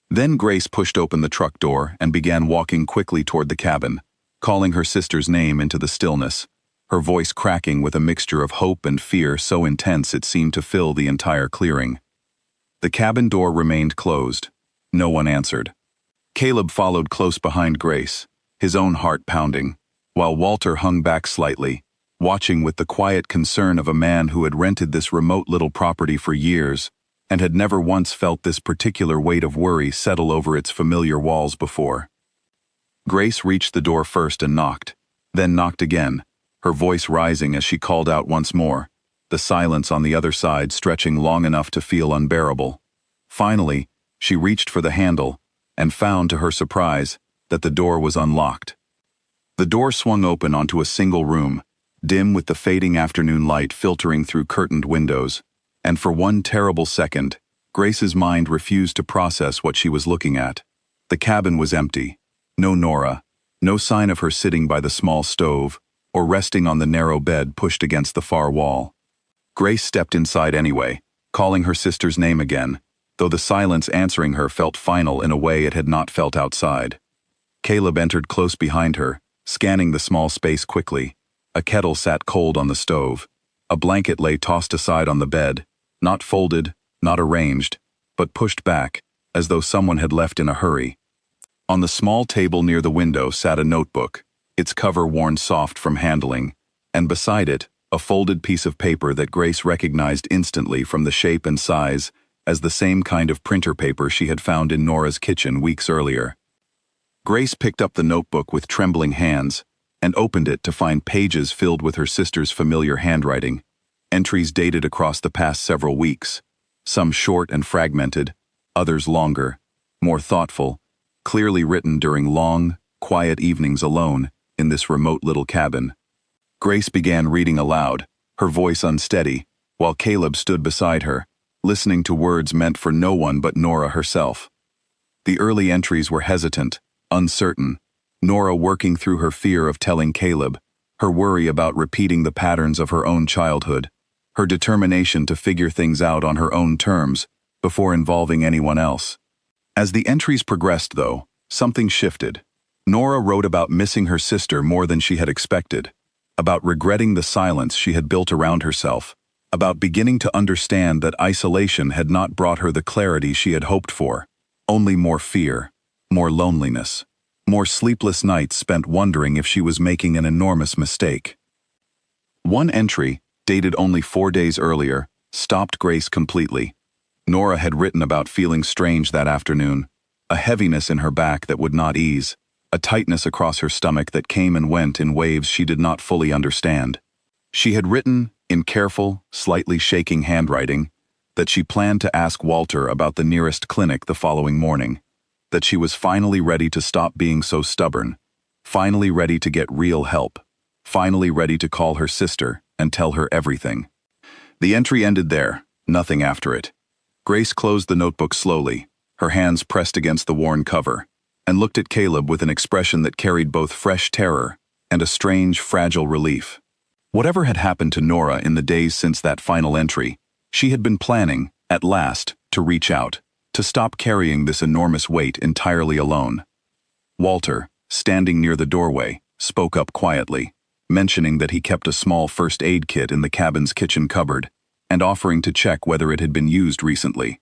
Then Grace pushed open the truck door and began walking quickly toward the cabin, calling her sister's name into the stillness, her voice cracking with a mixture of hope and fear so intense it seemed to fill the entire clearing. The cabin door remained closed. No one answered. Caleb followed close behind Grace, his own heart pounding, while Walter hung back slightly, watching with the quiet concern of a man who had rented this remote little property for years and had never once felt this particular weight of worry settle over its familiar walls before. Grace reached the door first and knocked, then knocked again, her voice rising as she called out once more, the silence on the other side stretching long enough to feel unbearable. Finally, she reached for the handle and found, to her surprise, that the door was unlocked. The door swung open onto a single room, dim with the fading afternoon light filtering through curtained windows, and for one terrible second, Grace's mind refused to process what she was looking at. The cabin was empty. No Nora, no sign of her sitting by the small stove, or resting on the narrow bed pushed against the far wall. Grace stepped inside anyway, calling her sister's name again, though the silence answering her felt final in a way it had not felt outside. Caleb entered close behind her, scanning the small space quickly. A kettle sat cold on the stove. A blanket lay tossed aside on the bed, not folded, not arranged, but pushed back, as though someone had left in a hurry. On the small table near the window sat a notebook, its cover worn soft from handling, and beside it, a folded piece of paper that Grace recognized instantly from the shape and size as the same kind of printer paper she had found in Nora's kitchen weeks earlier. Grace picked up the notebook with trembling hands and opened it to find pages filled with her sister's familiar handwriting, entries dated across the past several weeks, some short and fragmented, others longer, more thoughtful, clearly written during long, quiet evenings alone in this remote little cabin. Grace began reading aloud, her voice unsteady, while Caleb stood beside her, listening to words meant for no one but Nora herself. The early entries were hesitant, uncertain, Nora working through her fear of telling Caleb, her worry about repeating the patterns of her own childhood, her determination to figure things out on her own terms before involving anyone else. As the entries progressed, though, something shifted. Nora wrote about missing her sister more than she had expected, about regretting the silence she had built around herself, about beginning to understand that isolation had not brought her the clarity she had hoped for, only more fear, more loneliness, more sleepless nights spent wondering if she was making an enormous mistake. One entry, dated only 4 days earlier, stopped Grace completely. Nora had written about feeling strange that afternoon, a heaviness in her back that would not ease, a tightness across her stomach that came and went in waves she did not fully understand. She had written, in careful, slightly shaking handwriting, that she planned to ask Walter about the nearest clinic the following morning, that she was finally ready to stop being so stubborn, finally ready to get real help, finally ready to call her sister and tell her everything. The entry ended there, nothing after it. Grace closed the notebook slowly, her hands pressed against the worn cover, and looked at Caleb with an expression that carried both fresh terror and a strange, fragile relief. Whatever had happened to Nora in the days since that final entry, she had been planning, at last, to reach out, to stop carrying this enormous weight entirely alone. Walter, standing near the doorway, spoke up quietly, mentioning that he kept a small first aid kit in the cabin's kitchen cupboard, and offering to check whether it had been used recently.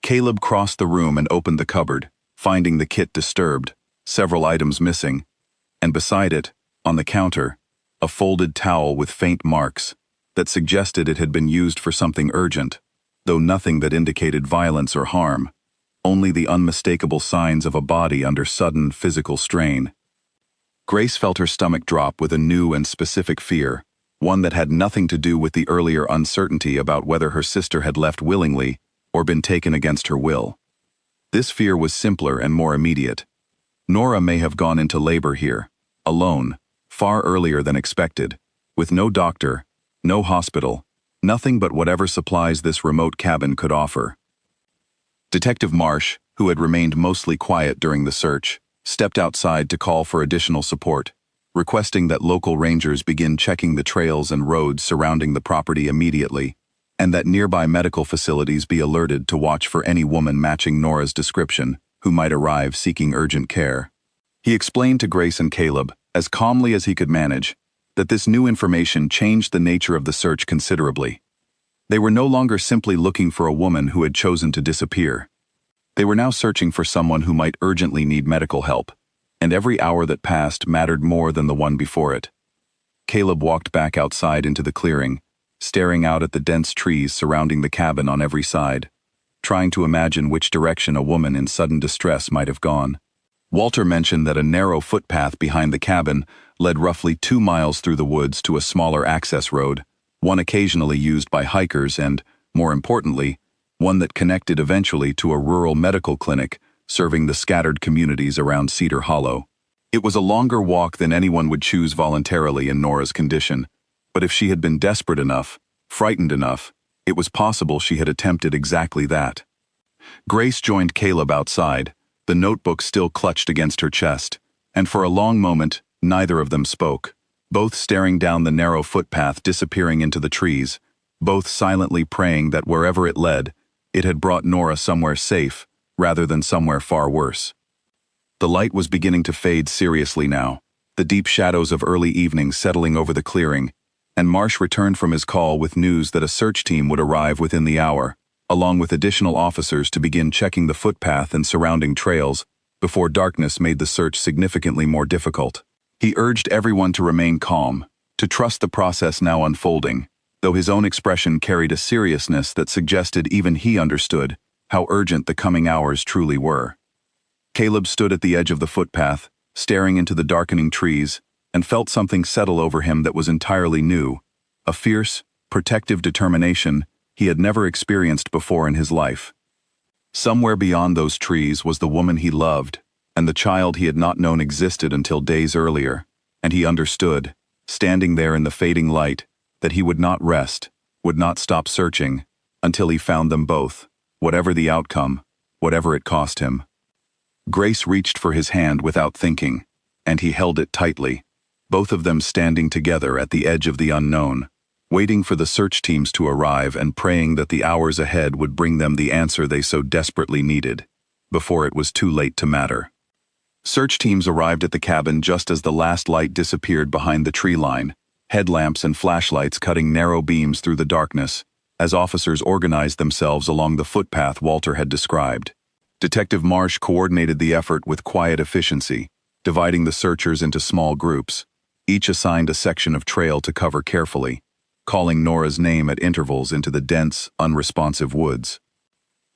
Caleb crossed the room and opened the cupboard, finding the kit disturbed, several items missing, and beside it, on the counter, a folded towel with faint marks that suggested it had been used for something urgent, though nothing that indicated violence or harm, only the unmistakable signs of a body under sudden physical strain. Grace felt her stomach drop with a new and specific fear, one that had nothing to do with the earlier uncertainty about whether her sister had left willingly or been taken against her will. This fear was simpler and more immediate. Nora may have gone into labor here, alone, far earlier than expected, with no doctor, no hospital, nothing but whatever supplies this remote cabin could offer. Detective Marsh, who had remained mostly quiet during the search, stepped outside to call for additional support, requesting that local rangers begin checking the trails and roads surrounding the property immediately, and that nearby medical facilities be alerted to watch for any woman matching Nora's description who might arrive seeking urgent care. He explained to Grace and Caleb, as calmly as he could manage, that this new information changed the nature of the search considerably. They were no longer simply looking for a woman who had chosen to disappear. They were now searching for someone who might urgently need medical help, and every hour that passed mattered more than the one before it. Caleb walked back outside into the clearing, staring out at the dense trees surrounding the cabin on every side, trying to imagine which direction a woman in sudden distress might have gone. Walter mentioned that a narrow footpath behind the cabin led roughly 2 miles through the woods to a smaller access road, one occasionally used by hikers and, more importantly, one that connected eventually to a rural medical clinic serving the scattered communities around Cedar Hollow. It was a longer walk than anyone would choose voluntarily in Nora's condition, but if she had been desperate enough, frightened enough, it was possible she had attempted exactly that. Grace joined Caleb outside, the notebook still clutched against her chest, and for a long moment, neither of them spoke, both staring down the narrow footpath disappearing into the trees, both silently praying that wherever it led, it had brought Nora somewhere safe, rather than somewhere far worse. The light was beginning to fade seriously now, the deep shadows of early evening settling over the clearing, and Marsh returned from his call with news that a search team would arrive within the hour, along with additional officers to begin checking the footpath and surrounding trails, before darkness made the search significantly more difficult. He urged everyone to remain calm, to trust the process now unfolding, though his own expression carried a seriousness that suggested even he understood how urgent the coming hours truly were. Caleb stood at the edge of the footpath, staring into the darkening trees, and felt something settle over him that was entirely new, a fierce, protective determination he had never experienced before in his life. Somewhere beyond those trees was the woman he loved, and the child he had not known existed until days earlier, and he understood, standing there in the fading light, that he would not rest, would not stop searching, until he found them both, whatever the outcome, whatever it cost him. Grace reached for his hand without thinking, and he held it tightly, both of them standing together at the edge of the unknown, waiting for the search teams to arrive and praying that the hours ahead would bring them the answer they so desperately needed, before it was too late to matter. Search teams arrived at the cabin just as the last light disappeared behind the tree line, headlamps and flashlights cutting narrow beams through the darkness, as officers organized themselves along the footpath Walter had described. Detective Marsh coordinated the effort with quiet efficiency, dividing the searchers into small groups, each assigned a section of trail to cover carefully, calling Nora's name at intervals into the dense, unresponsive woods.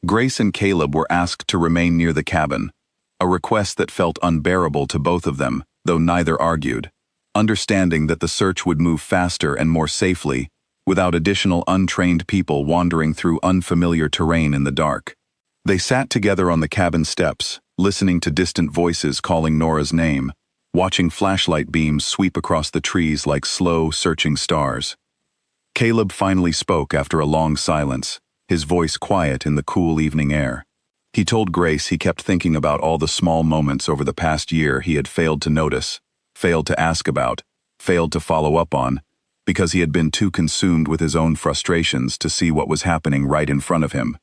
Grace and Caleb were asked to remain near the cabin, a request that felt unbearable to both of them, though neither argued, understanding that the search would move faster and more safely, without additional untrained people wandering through unfamiliar terrain in the dark. They sat together on the cabin steps, listening to distant voices calling Nora's name, watching flashlight beams sweep across the trees like slow, searching stars. Caleb finally spoke after a long silence, his voice quiet in the cool evening air. He told Grace he kept thinking about all the small moments over the past year he had failed to notice, failed to ask about, failed to follow up on, because he had been too consumed with his own frustrations to see what was happening right in front of him.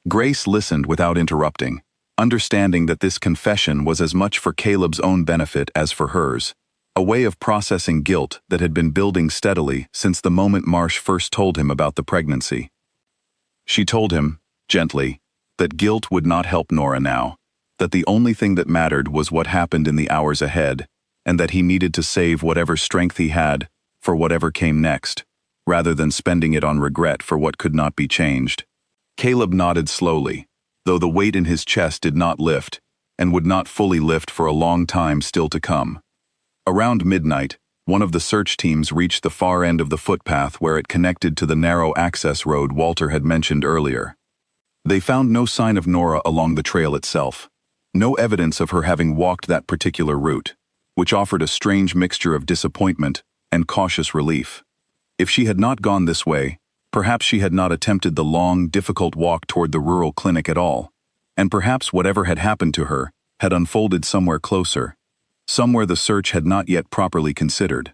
Grace listened without interrupting, understanding that this confession was as much for Caleb's own benefit as for hers, a way of processing guilt that had been building steadily since the moment Marsh first told him about the pregnancy. She told him, gently, that guilt would not help Nora now, that the only thing that mattered was what happened in the hours ahead, and that he needed to save whatever strength he had for whatever came next, rather than spending it on regret for what could not be changed. Caleb nodded slowly, though the weight in his chest did not lift, and would not fully lift for a long time still to come. Around midnight, one of the search teams reached the far end of the footpath where it connected to the narrow access road Walter had mentioned earlier. They found no sign of Nora along the trail itself, No evidence of her having walked that particular route, which offered a strange mixture of disappointment and cautious relief. If she had not gone this way, perhaps she had not attempted the long, difficult walk toward the rural clinic at all, and perhaps whatever had happened to her had unfolded somewhere closer, somewhere the search had not yet properly considered.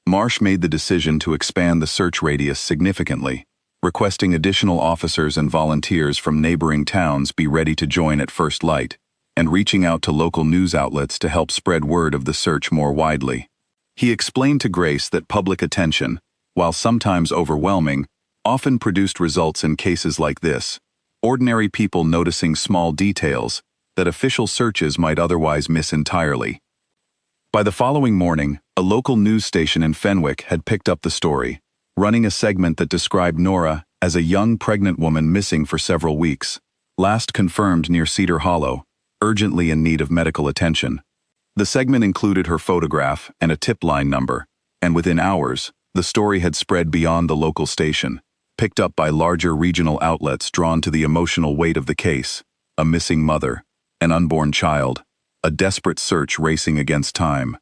Marsh made the decision to expand the search radius significantly, requesting additional officers and volunteers from neighboring towns be ready to join at first light, and reaching out to local news outlets to help spread word of the search more widely. He explained to Grace that public attention, while sometimes overwhelming, often produced results in cases like this, ordinary people noticing small details that official searches might otherwise miss entirely. By the following morning, a local news station in Fenwick had picked up the story, running a segment that described Nora as a young pregnant woman missing for several weeks, last confirmed near Cedar Hollow, urgently in need of medical attention. The segment included her photograph and a tip line number, and within hours, the story had spread beyond the local station, picked up by larger regional outlets drawn to the emotional weight of the case: a missing mother, an unborn child, a desperate search racing against time.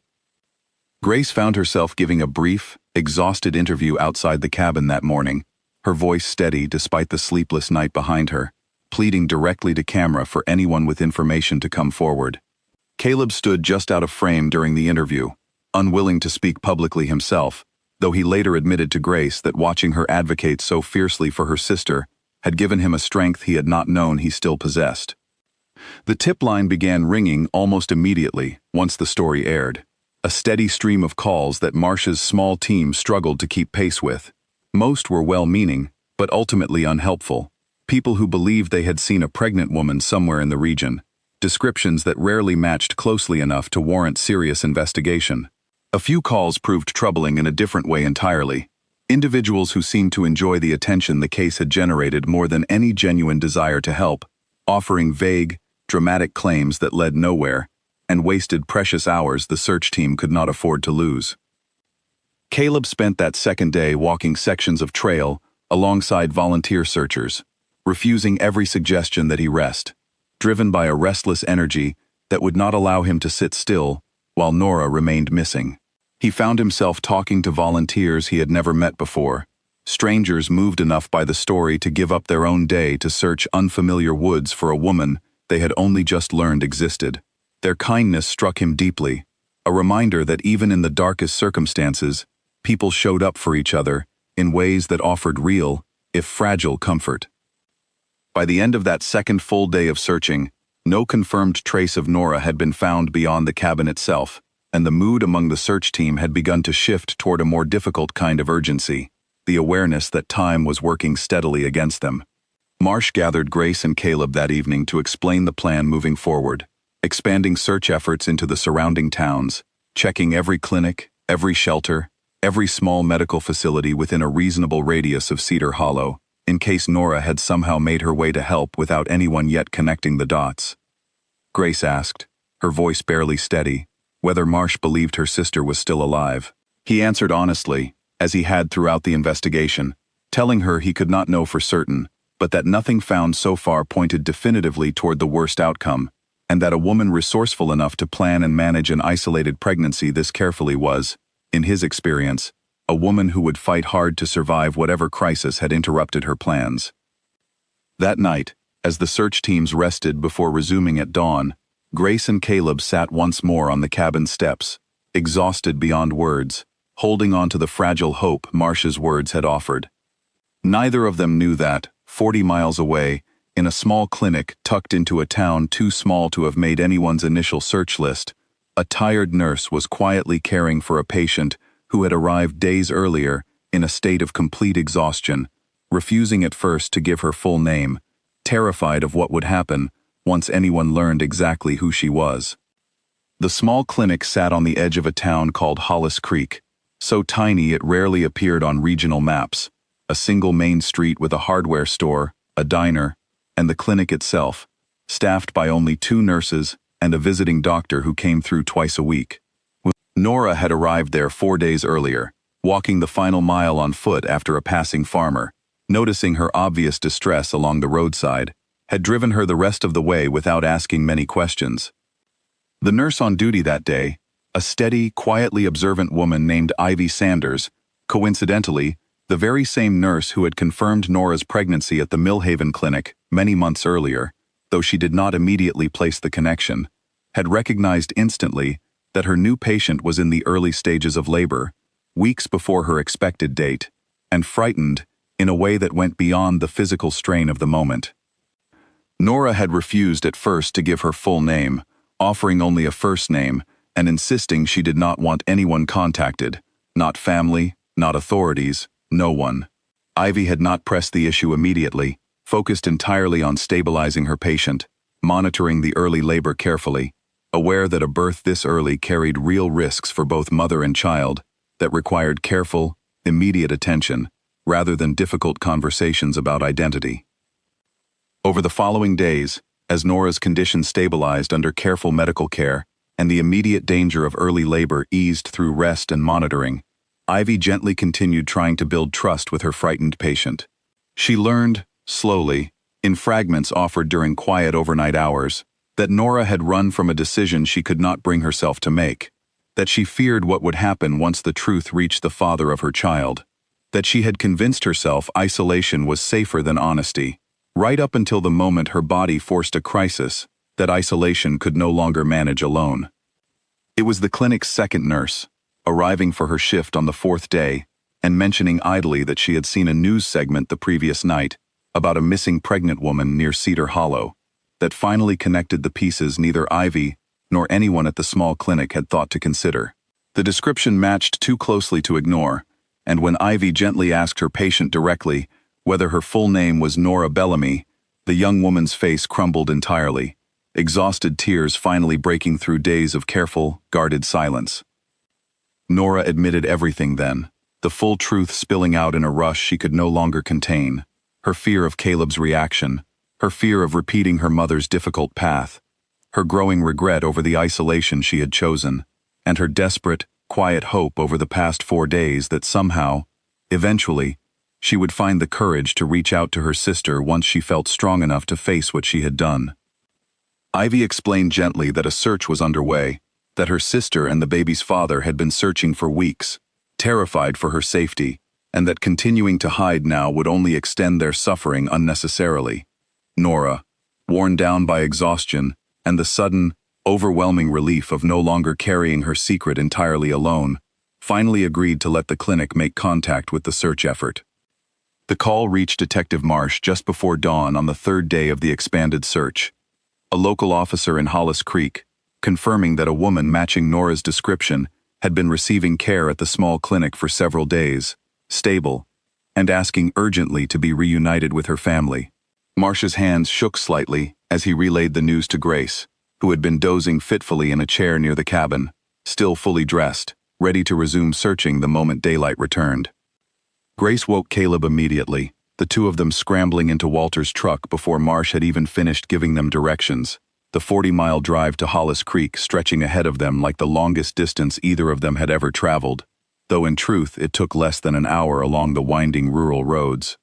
Grace found herself giving a brief, exhausted interview outside the cabin that morning, her voice steady despite the sleepless night behind her, pleading directly to camera for anyone with information to come forward. Caleb stood just out of frame during the interview, unwilling to speak publicly himself, though he later admitted to Grace that watching her advocate so fiercely for her sister had given him a strength he had not known he still possessed. The tip line began ringing almost immediately once the story aired, a steady stream of calls that Marsh's small team struggled to keep pace with. Most were well-meaning, but ultimately unhelpful, people who believed they had seen a pregnant woman somewhere in the region, descriptions that rarely matched closely enough to warrant serious investigation. A few calls proved troubling in a different way entirely. Individuals who seemed to enjoy the attention the case had generated more than any genuine desire to help, offering vague, dramatic claims that led nowhere, and wasted precious hours the search team could not afford to lose. Caleb spent that second day walking sections of trail alongside volunteer searchers, refusing every suggestion that he rest, driven by a restless energy that would not allow him to sit still while Nora remained missing. He found himself talking to volunteers he had never met before, strangers moved enough by the story to give up their own day to search unfamiliar woods for a woman they had only just learned existed. Their kindness struck him deeply, a reminder that even in the darkest circumstances, people showed up for each other in ways that offered real, if fragile, comfort. By the end of that second full day of searching, no confirmed trace of Nora had been found beyond the cabin itself, and the mood among the search team had begun to shift toward a more difficult kind of urgency, the awareness that time was working steadily against them. Marsh gathered Grace and Caleb that evening to explain the plan moving forward, expanding search efforts into the surrounding towns, checking every clinic, every shelter, every small medical facility within a reasonable radius of Cedar Hollow, in case Nora had somehow made her way to help without anyone yet connecting the dots. Grace asked, her voice barely steady, whether Marsh believed her sister was still alive. He answered honestly, as he had throughout the investigation, telling her he could not know for certain, but that nothing found so far pointed definitively toward the worst outcome, and that a woman resourceful enough to plan and manage an isolated pregnancy this carefully was, in his experience, a woman who would fight hard to survive whatever crisis had interrupted her plans. That night, as the search teams rested before resuming at dawn, Grace and Caleb sat once more on the cabin steps, exhausted beyond words, holding on to the fragile hope Marsh's words had offered. Neither of them knew that, 40 miles away, in a small clinic tucked into a town too small to have made anyone's initial search list, a tired nurse was quietly caring for a patient who had arrived days earlier in a state of complete exhaustion, refusing at first to give her full name, terrified of what would happen once anyone learned exactly who she was. The small clinic sat on the edge of a town called Hollis Creek, so tiny it rarely appeared on regional maps, a single main street with a hardware store, a diner, and the clinic itself, staffed by only 2 nurses and a visiting doctor who came through twice a week. Nora had arrived there 4 days earlier, walking the final mile on foot after a passing farmer, noticing her obvious distress along the roadside, had driven her the rest of the way without asking many questions. The nurse on duty that day, a steady, quietly observant woman named Ivy Sanders, coincidentally, the very same nurse who had confirmed Nora's pregnancy at the Millhaven Clinic many months earlier, though she did not immediately place the connection, had recognized instantly that her new patient was in the early stages of labor, weeks before her expected date, and frightened in a way that went beyond the physical strain of the moment. Nora had refused at first to give her full name, offering only a first name and insisting she did not want anyone contacted, not family, not authorities, no one. Ivy had not pressed the issue immediately, focused entirely on stabilizing her patient, monitoring the early labor carefully, aware that a birth this early carried real risks for both mother and child that required careful, immediate attention, rather than difficult conversations about identity. Over the following days, as Nora's condition stabilized under careful medical care and the immediate danger of early labor eased through rest and monitoring, Ivy gently continued trying to build trust with her frightened patient. She learned, slowly, in fragments offered during quiet overnight hours, that Nora had run from a decision she could not bring herself to make, that she feared what would happen once the truth reached the father of her child, that she had convinced herself isolation was safer than honesty, right up until the moment her body forced a crisis that isolation could no longer manage alone. It was the clinic's second nurse, arriving for her shift on the fourth day and mentioning idly that she had seen a news segment the previous night about a missing pregnant woman near Cedar Hollow, that finally connected the pieces neither Ivy nor anyone at the small clinic had thought to consider. The description matched too closely to ignore, and when Ivy gently asked her patient directly whether her full name was Nora Bellamy, the young woman's face crumbled entirely, exhausted tears finally breaking through days of careful, guarded silence. Nora admitted everything then, the full truth spilling out in a rush she could no longer contain, her fear of Caleb's reaction, her fear of repeating her mother's difficult path, her growing regret over the isolation she had chosen, and her desperate, quiet hope over the past 4 days that somehow, eventually, she would find the courage to reach out to her sister once she felt strong enough to face what she had done. Ivy explained gently that a search was underway, that her sister and the baby's father had been searching for weeks, terrified for her safety, and that continuing to hide now would only extend their suffering unnecessarily. Nora, worn down by exhaustion and the sudden, overwhelming relief of no longer carrying her secret entirely alone, finally agreed to let the clinic make contact with the search effort. The call reached Detective Marsh just before dawn on the third day of the expanded search. A local officer in Hollis Creek, confirming that a woman matching Nora's description had been receiving care at the small clinic for several days, stable, and asking urgently to be reunited with her family. Marsh's hands shook slightly as he relayed the news to Grace, who had been dozing fitfully in a chair near the cabin, still fully dressed, ready to resume searching the moment daylight returned. Grace woke Caleb immediately, the two of them scrambling into Walter's truck before Marsh had even finished giving them directions, the 40-mile drive to Hollis Creek stretching ahead of them like the longest distance either of them had ever traveled, though in truth it took less than an hour along the winding rural roads.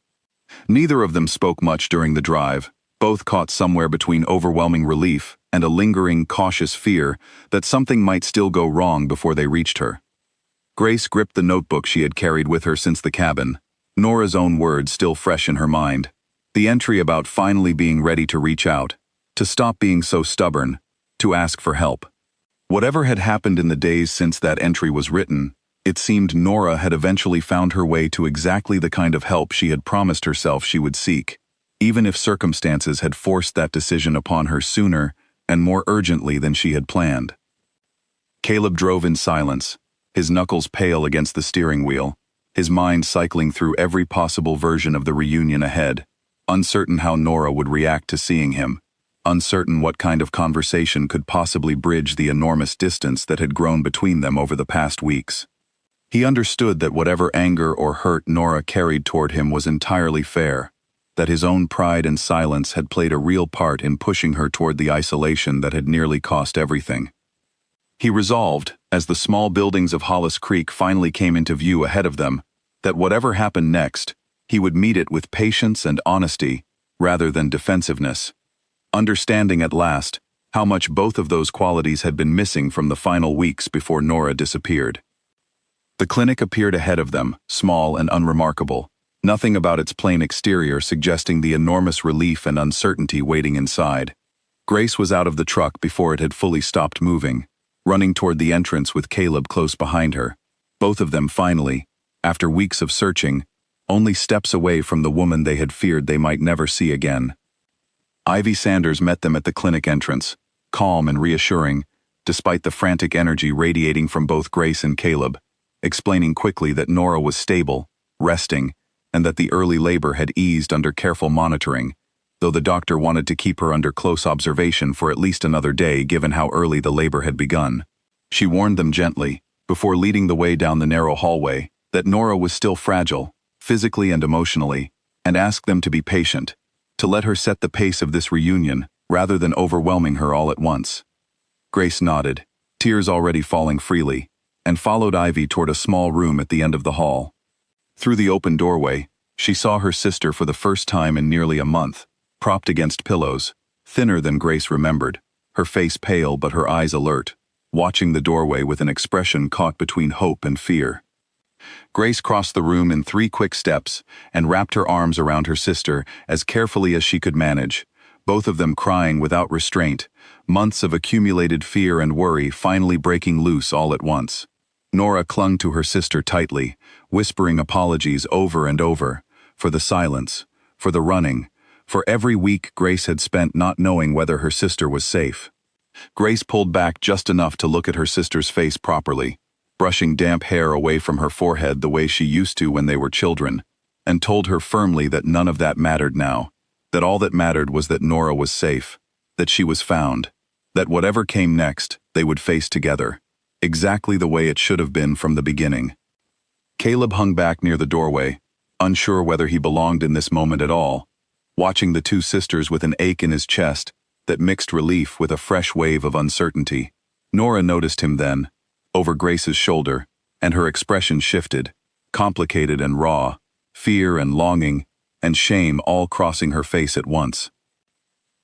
Neither of them spoke much during the drive, both caught somewhere between overwhelming relief and a lingering, cautious fear that something might still go wrong before they reached her. Grace gripped the notebook she had carried with her since the cabin, Nora's own words still fresh in her mind, the entry about finally being ready to reach out, to stop being so stubborn, to ask for help. Whatever had happened in the days since that entry was written, it seemed Nora had eventually found her way to exactly the kind of help she had promised herself she would seek, even if circumstances had forced that decision upon her sooner and more urgently than she had planned. Caleb drove in silence, his knuckles pale against the steering wheel, his mind cycling through every possible version of the reunion ahead, uncertain how Nora would react to seeing him, uncertain what kind of conversation could possibly bridge the enormous distance that had grown between them over the past weeks. He understood that whatever anger or hurt Nora carried toward him was entirely fair, that his own pride and silence had played a real part in pushing her toward the isolation that had nearly cost everything. He resolved, as the small buildings of Hollis Creek finally came into view ahead of them, that whatever happened next, he would meet it with patience and honesty rather than defensiveness. understanding at last how much both of those qualities had been missing from the final weeks before Nora disappeared. The clinic appeared ahead of them, small and unremarkable, nothing about its plain exterior suggesting the enormous relief and uncertainty waiting inside. Grace was out of the truck before it had fully stopped moving, running toward the entrance with Caleb close behind her, both of them finally, after weeks of searching, only steps away from the woman they had feared they might never see again. Ivy Sanders met them at the clinic entrance, calm and reassuring, despite the frantic energy radiating from both Grace and Caleb, explaining quickly that Nora was stable, resting, and that the early labor had eased under careful monitoring, though the doctor wanted to keep her under close observation for at least another day given how early the labor had begun. She warned them gently, before leading the way down the narrow hallway, that Nora was still fragile, physically and emotionally, and asked them to be patient, to let her set the pace of this reunion rather than overwhelming her all at once. Grace nodded, tears already falling freely, and followed Ivy toward a small room at the end of the hall. Through the open doorway, she saw her sister for the first time in nearly a month, propped against pillows, thinner than Grace remembered, her face pale but her eyes alert, watching the doorway with an expression caught between hope and fear. Grace crossed the room in 3 quick steps and wrapped her arms around her sister as carefully as she could manage, both of them crying without restraint, months of accumulated fear and worry finally breaking loose all at once. Nora clung to her sister tightly, whispering apologies over and over, for the silence, for the running, for every week Grace had spent not knowing whether her sister was safe. Grace pulled back just enough to look at her sister's face properly, brushing damp hair away from her forehead the way she used to when they were children, and told her firmly that none of that mattered now, that all that mattered was that Nora was safe, that she was found, that whatever came next, they would face together, exactly the way it should have been from the beginning. Caleb hung back near the doorway, unsure whether he belonged in this moment at all, watching the 2 sisters with an ache in his chest that mixed relief with a fresh wave of uncertainty. Nora noticed him then, over Grace's shoulder, and her expression shifted, complicated and raw, fear and longing, and shame all crossing her face at once.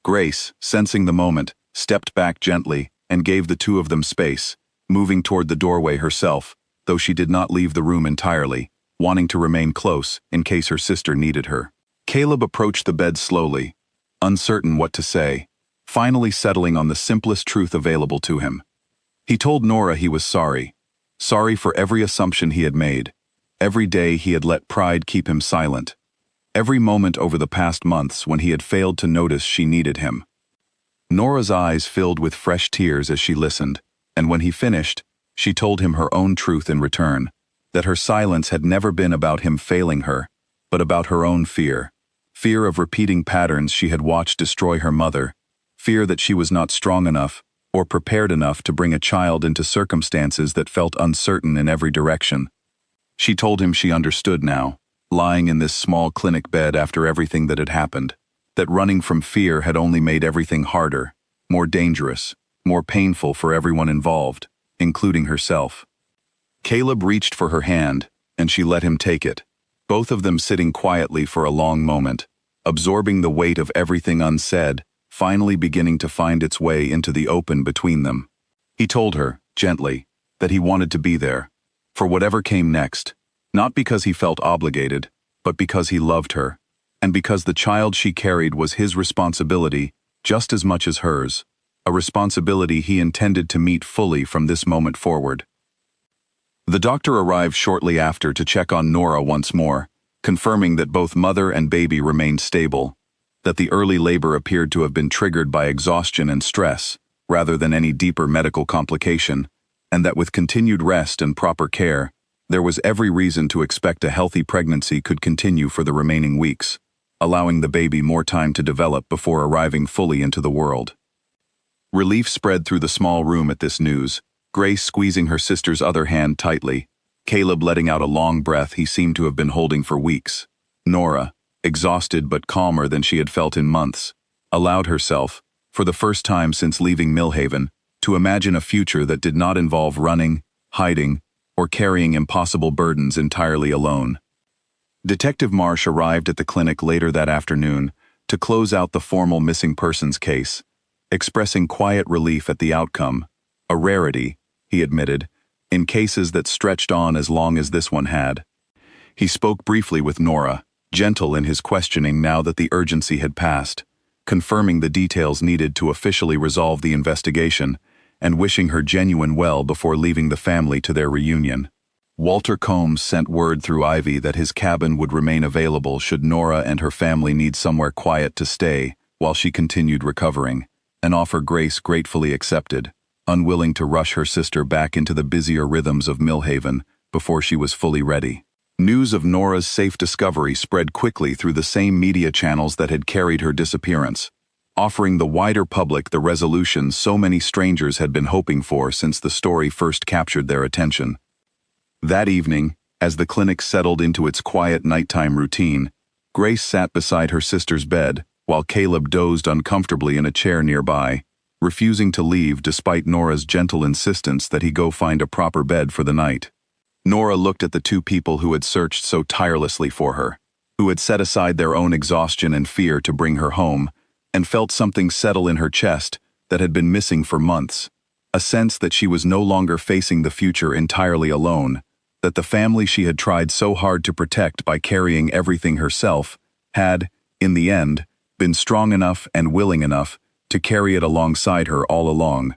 Grace, sensing the moment, stepped back gently and gave the 2 of them space, moving toward the doorway herself, though she did not leave the room entirely, wanting to remain close in case her sister needed her. Caleb approached the bed slowly, uncertain what to say, finally settling on the simplest truth available to him. He told Nora he was sorry for every assumption he had made, every day he had let pride keep him silent, every moment over the past months when he had failed to notice she needed him. Nora's eyes filled with fresh tears as she listened, and when he finished, she told him her own truth in return, that her silence had never been about him failing her, but about her own fear of repeating patterns she had watched destroy her mother, fear that she was not strong enough or prepared enough to bring a child into circumstances that felt uncertain in every direction. She told him she understood now, lying in this small clinic bed after everything that had happened, that running from fear had only made everything harder, more dangerous, more painful for everyone involved, including herself. Caleb reached for her hand, and she let him take it, both of them sitting quietly for a long moment, absorbing the weight of everything unsaid, finally beginning to find its way into the open between them. He told her, gently, that he wanted to be there, for whatever came next, not because he felt obligated, but because he loved her, and because the child she carried was his responsibility just as much as hers, a responsibility he intended to meet fully from this moment forward. The doctor arrived shortly after to check on Nora once more, confirming that both mother and baby remained stable, that the early labor appeared to have been triggered by exhaustion and stress, rather than any deeper medical complication, and that with continued rest and proper care, there was every reason to expect a healthy pregnancy could continue for the remaining weeks, allowing the baby more time to develop before arriving fully into the world. Relief spread through the small room at this news, Grace squeezing her sister's other hand tightly, Caleb letting out a long breath he seemed to have been holding for weeks. Nora, exhausted but calmer than she had felt in months, allowed herself, for the first time since leaving Millhaven, to imagine a future that did not involve running, hiding, or carrying impossible burdens entirely alone. Detective Marsh arrived at the clinic later that afternoon, to close out the formal missing persons case, expressing quiet relief at the outcome, a rarity, he admitted, in cases that stretched on as long as this one had. He spoke briefly with Nora, gentle in his questioning now that the urgency had passed, confirming the details needed to officially resolve the investigation, and wishing her genuine well before leaving the family to their reunion. Walter Combs sent word through Ivy that his cabin would remain available should Nora and her family need somewhere quiet to stay while she continued recovering, an offer Grace gratefully accepted, unwilling to rush her sister back into the busier rhythms of Millhaven before she was fully ready. News of Nora's safe discovery spread quickly through the same media channels that had carried her disappearance, offering the wider public the resolution so many strangers had been hoping for since the story first captured their attention. That evening, as the clinic settled into its quiet nighttime routine, Grace sat beside her sister's bed while Caleb dozed uncomfortably in a chair nearby, refusing to leave despite Nora's gentle insistence that he go find a proper bed for the night. Nora looked at the two people who had searched so tirelessly for her, who had set aside their own exhaustion and fear to bring her home, and felt something settle in her chest that had been missing for months, a sense that she was no longer facing the future entirely alone, that the family she had tried so hard to protect by carrying everything herself had, in the end, been strong enough and willing enough to carry it alongside her all along.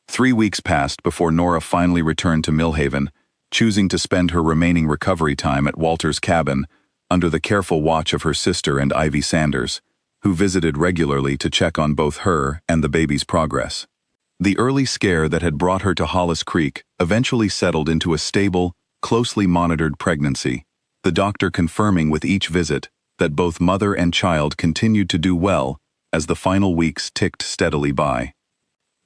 3 weeks passed before Nora finally returned to Millhaven, choosing to spend her remaining recovery time at Walter's cabin under the careful watch of her sister and Ivy Sanders, who visited regularly to check on both her and the baby's progress. The early scare that had brought her to Hollis Creek eventually settled into a stable, closely monitored pregnancy, the doctor confirming with each visit that both mother and child continued to do well as the final weeks ticked steadily by.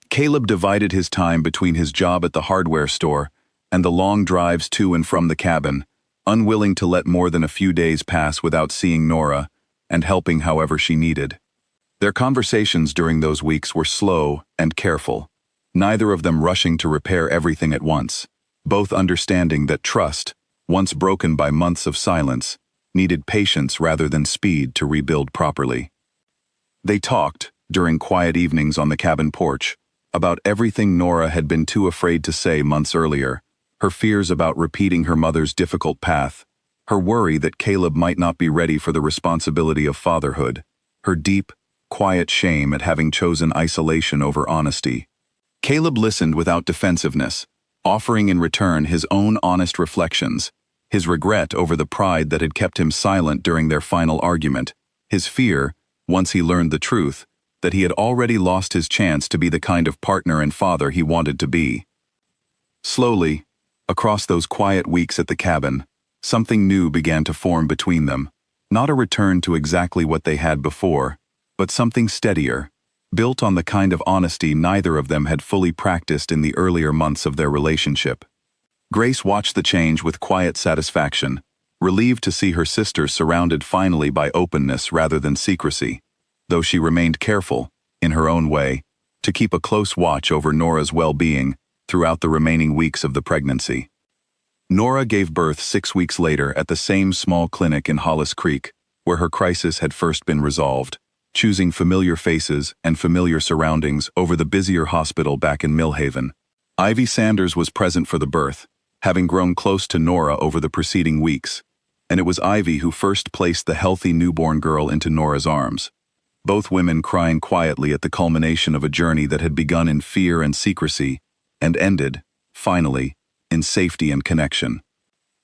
Caleb divided his time between his job at the hardware store and the long drives to and from the cabin, unwilling to let more than a few days pass without seeing Nora and helping however she needed. Their conversations during those weeks were slow and careful, neither of them rushing to repair everything at once, both understanding that trust, once broken by months of silence, needed patience rather than speed to rebuild properly. They talked, during quiet evenings on the cabin porch, about everything Nora had been too afraid to say months earlier, her fears about repeating her mother's difficult path, her worry that Caleb might not be ready for the responsibility of fatherhood, her deep, quiet shame at having chosen isolation over honesty. Caleb listened without defensiveness, offering in return his own honest reflections, his regret over the pride that had kept him silent during their final argument, his fear, once he learned the truth, that he had already lost his chance to be the kind of partner and father he wanted to be. Slowly, across those quiet weeks at the cabin, something new began to form between them, not a return to exactly what they had before, but something steadier, built on the kind of honesty neither of them had fully practiced in the earlier months of their relationship. Grace watched the change with quiet satisfaction, relieved to see her sister surrounded finally by openness rather than secrecy, though she remained careful, in her own way, to keep a close watch over Nora's well-being throughout the remaining weeks of the pregnancy. Nora gave birth 6 weeks later at the same small clinic in Hollis Creek, where her crisis had first been resolved, choosing familiar faces and familiar surroundings over the busier hospital back in Millhaven. Ivy Sanders was present for the birth, having grown close to Nora over the preceding weeks, and it was Ivy who first placed the healthy newborn girl into Nora's arms, both women crying quietly at the culmination of a journey that had begun in fear and secrecy and ended, finally, in safety and connection.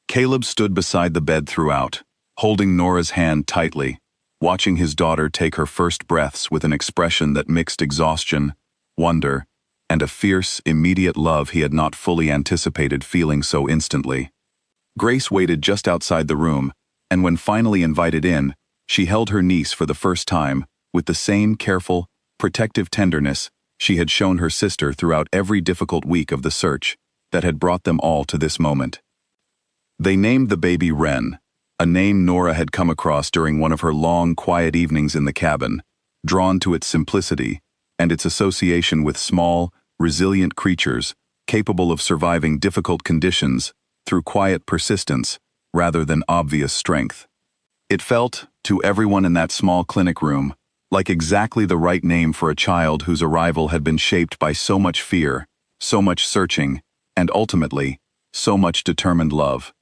Caleb stood beside the bed throughout, holding Nora's hand tightly, watching his daughter take her first breaths with an expression that mixed exhaustion, wonder, and a fierce, immediate love he had not fully anticipated feeling so instantly. Grace waited just outside the room, and when finally invited in, she held her niece for the first time, with the same careful, protective tenderness she had shown her sister throughout every difficult week of the search that had brought them all to this moment. They named the baby Wren, a name Nora had come across during one of her long, quiet evenings in the cabin, drawn to its simplicity and its association with small, resilient creatures capable of surviving difficult conditions through quiet persistence rather than obvious strength. It felt, to everyone in that small clinic room, like exactly the right name for a child whose arrival had been shaped by so much fear, so much searching, and ultimately, so much determined love.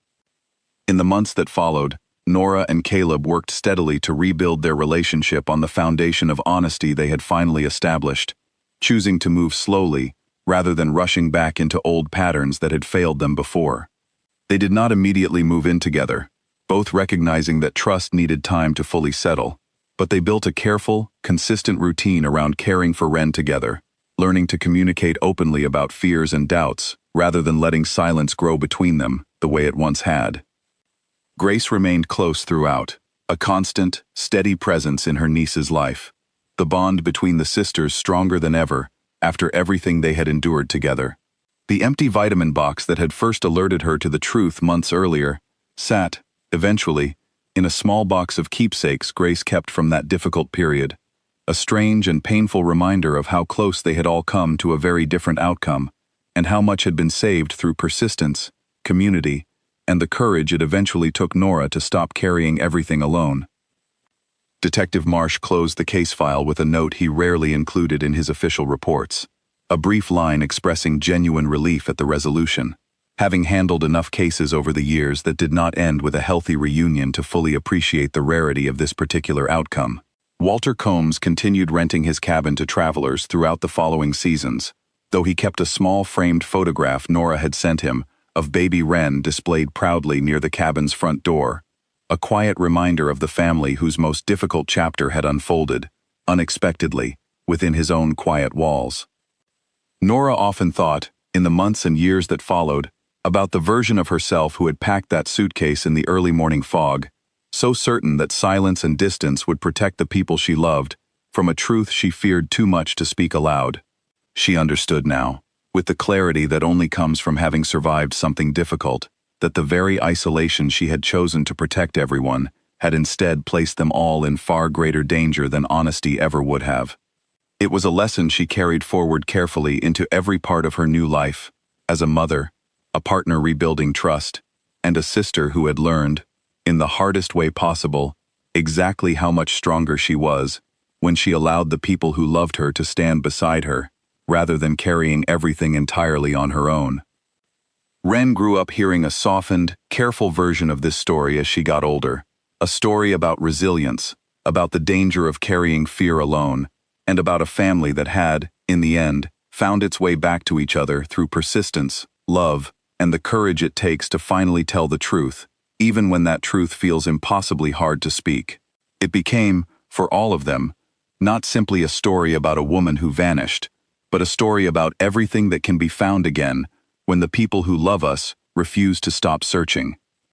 In the months that followed, Nora and Caleb worked steadily to rebuild their relationship on the foundation of honesty they had finally established, choosing to move slowly rather than rushing back into old patterns that had failed them before. They did not immediately move in together, both recognizing that trust needed time to fully settle, but they built a careful, consistent routine around caring for Ren together, learning to communicate openly about fears and doubts rather than letting silence grow between them the way it once had. Grace remained close throughout, a constant, steady presence in her niece's life, the bond between the sisters stronger than ever after everything they had endured together. The empty vitamin box that had first alerted her to the truth months earlier sat, eventually, in a small box of keepsakes Grace kept from that difficult period, a strange and painful reminder of how close they had all come to a very different outcome, and how much had been saved through persistence, community, and the courage it eventually took Nora to stop carrying everything alone. Detective Marsh closed the case file with a note he rarely included in his official reports, a brief line expressing genuine relief at the resolution, having handled enough cases over the years that did not end with a healthy reunion to fully appreciate the rarity of this particular outcome. Walter Combs continued renting his cabin to travelers throughout the following seasons, though he kept a small framed photograph Nora had sent him of baby Ren displayed proudly near the cabin's front door, a quiet reminder of the family whose most difficult chapter had unfolded, unexpectedly, within his own quiet walls. Nora often thought, in the months and years that followed, about the version of herself who had packed that suitcase in the early morning fog, so certain that silence and distance would protect the people she loved from a truth she feared too much to speak aloud. She understood now, with the clarity that only comes from having survived something difficult, that the very isolation she had chosen to protect everyone had instead placed them all in far greater danger than honesty ever would have. It was a lesson she carried forward carefully into every part of her new life, as a mother, a partner rebuilding trust, and a sister who had learned, in the hardest way possible, exactly how much stronger she was when she allowed the people who loved her to stand beside her, rather than carrying everything entirely on her own. Ren grew up hearing a softened, careful version of this story as she got older, a story about resilience, about the danger of carrying fear alone, and about a family that had, in the end, found its way back to each other through persistence, love, and the courage it takes to finally tell the truth, even when that truth feels impossibly hard to speak. It became, for all of them, not simply a story about a woman who vanished, but a story about everything that can be found again when the people who love us refuse to stop searching.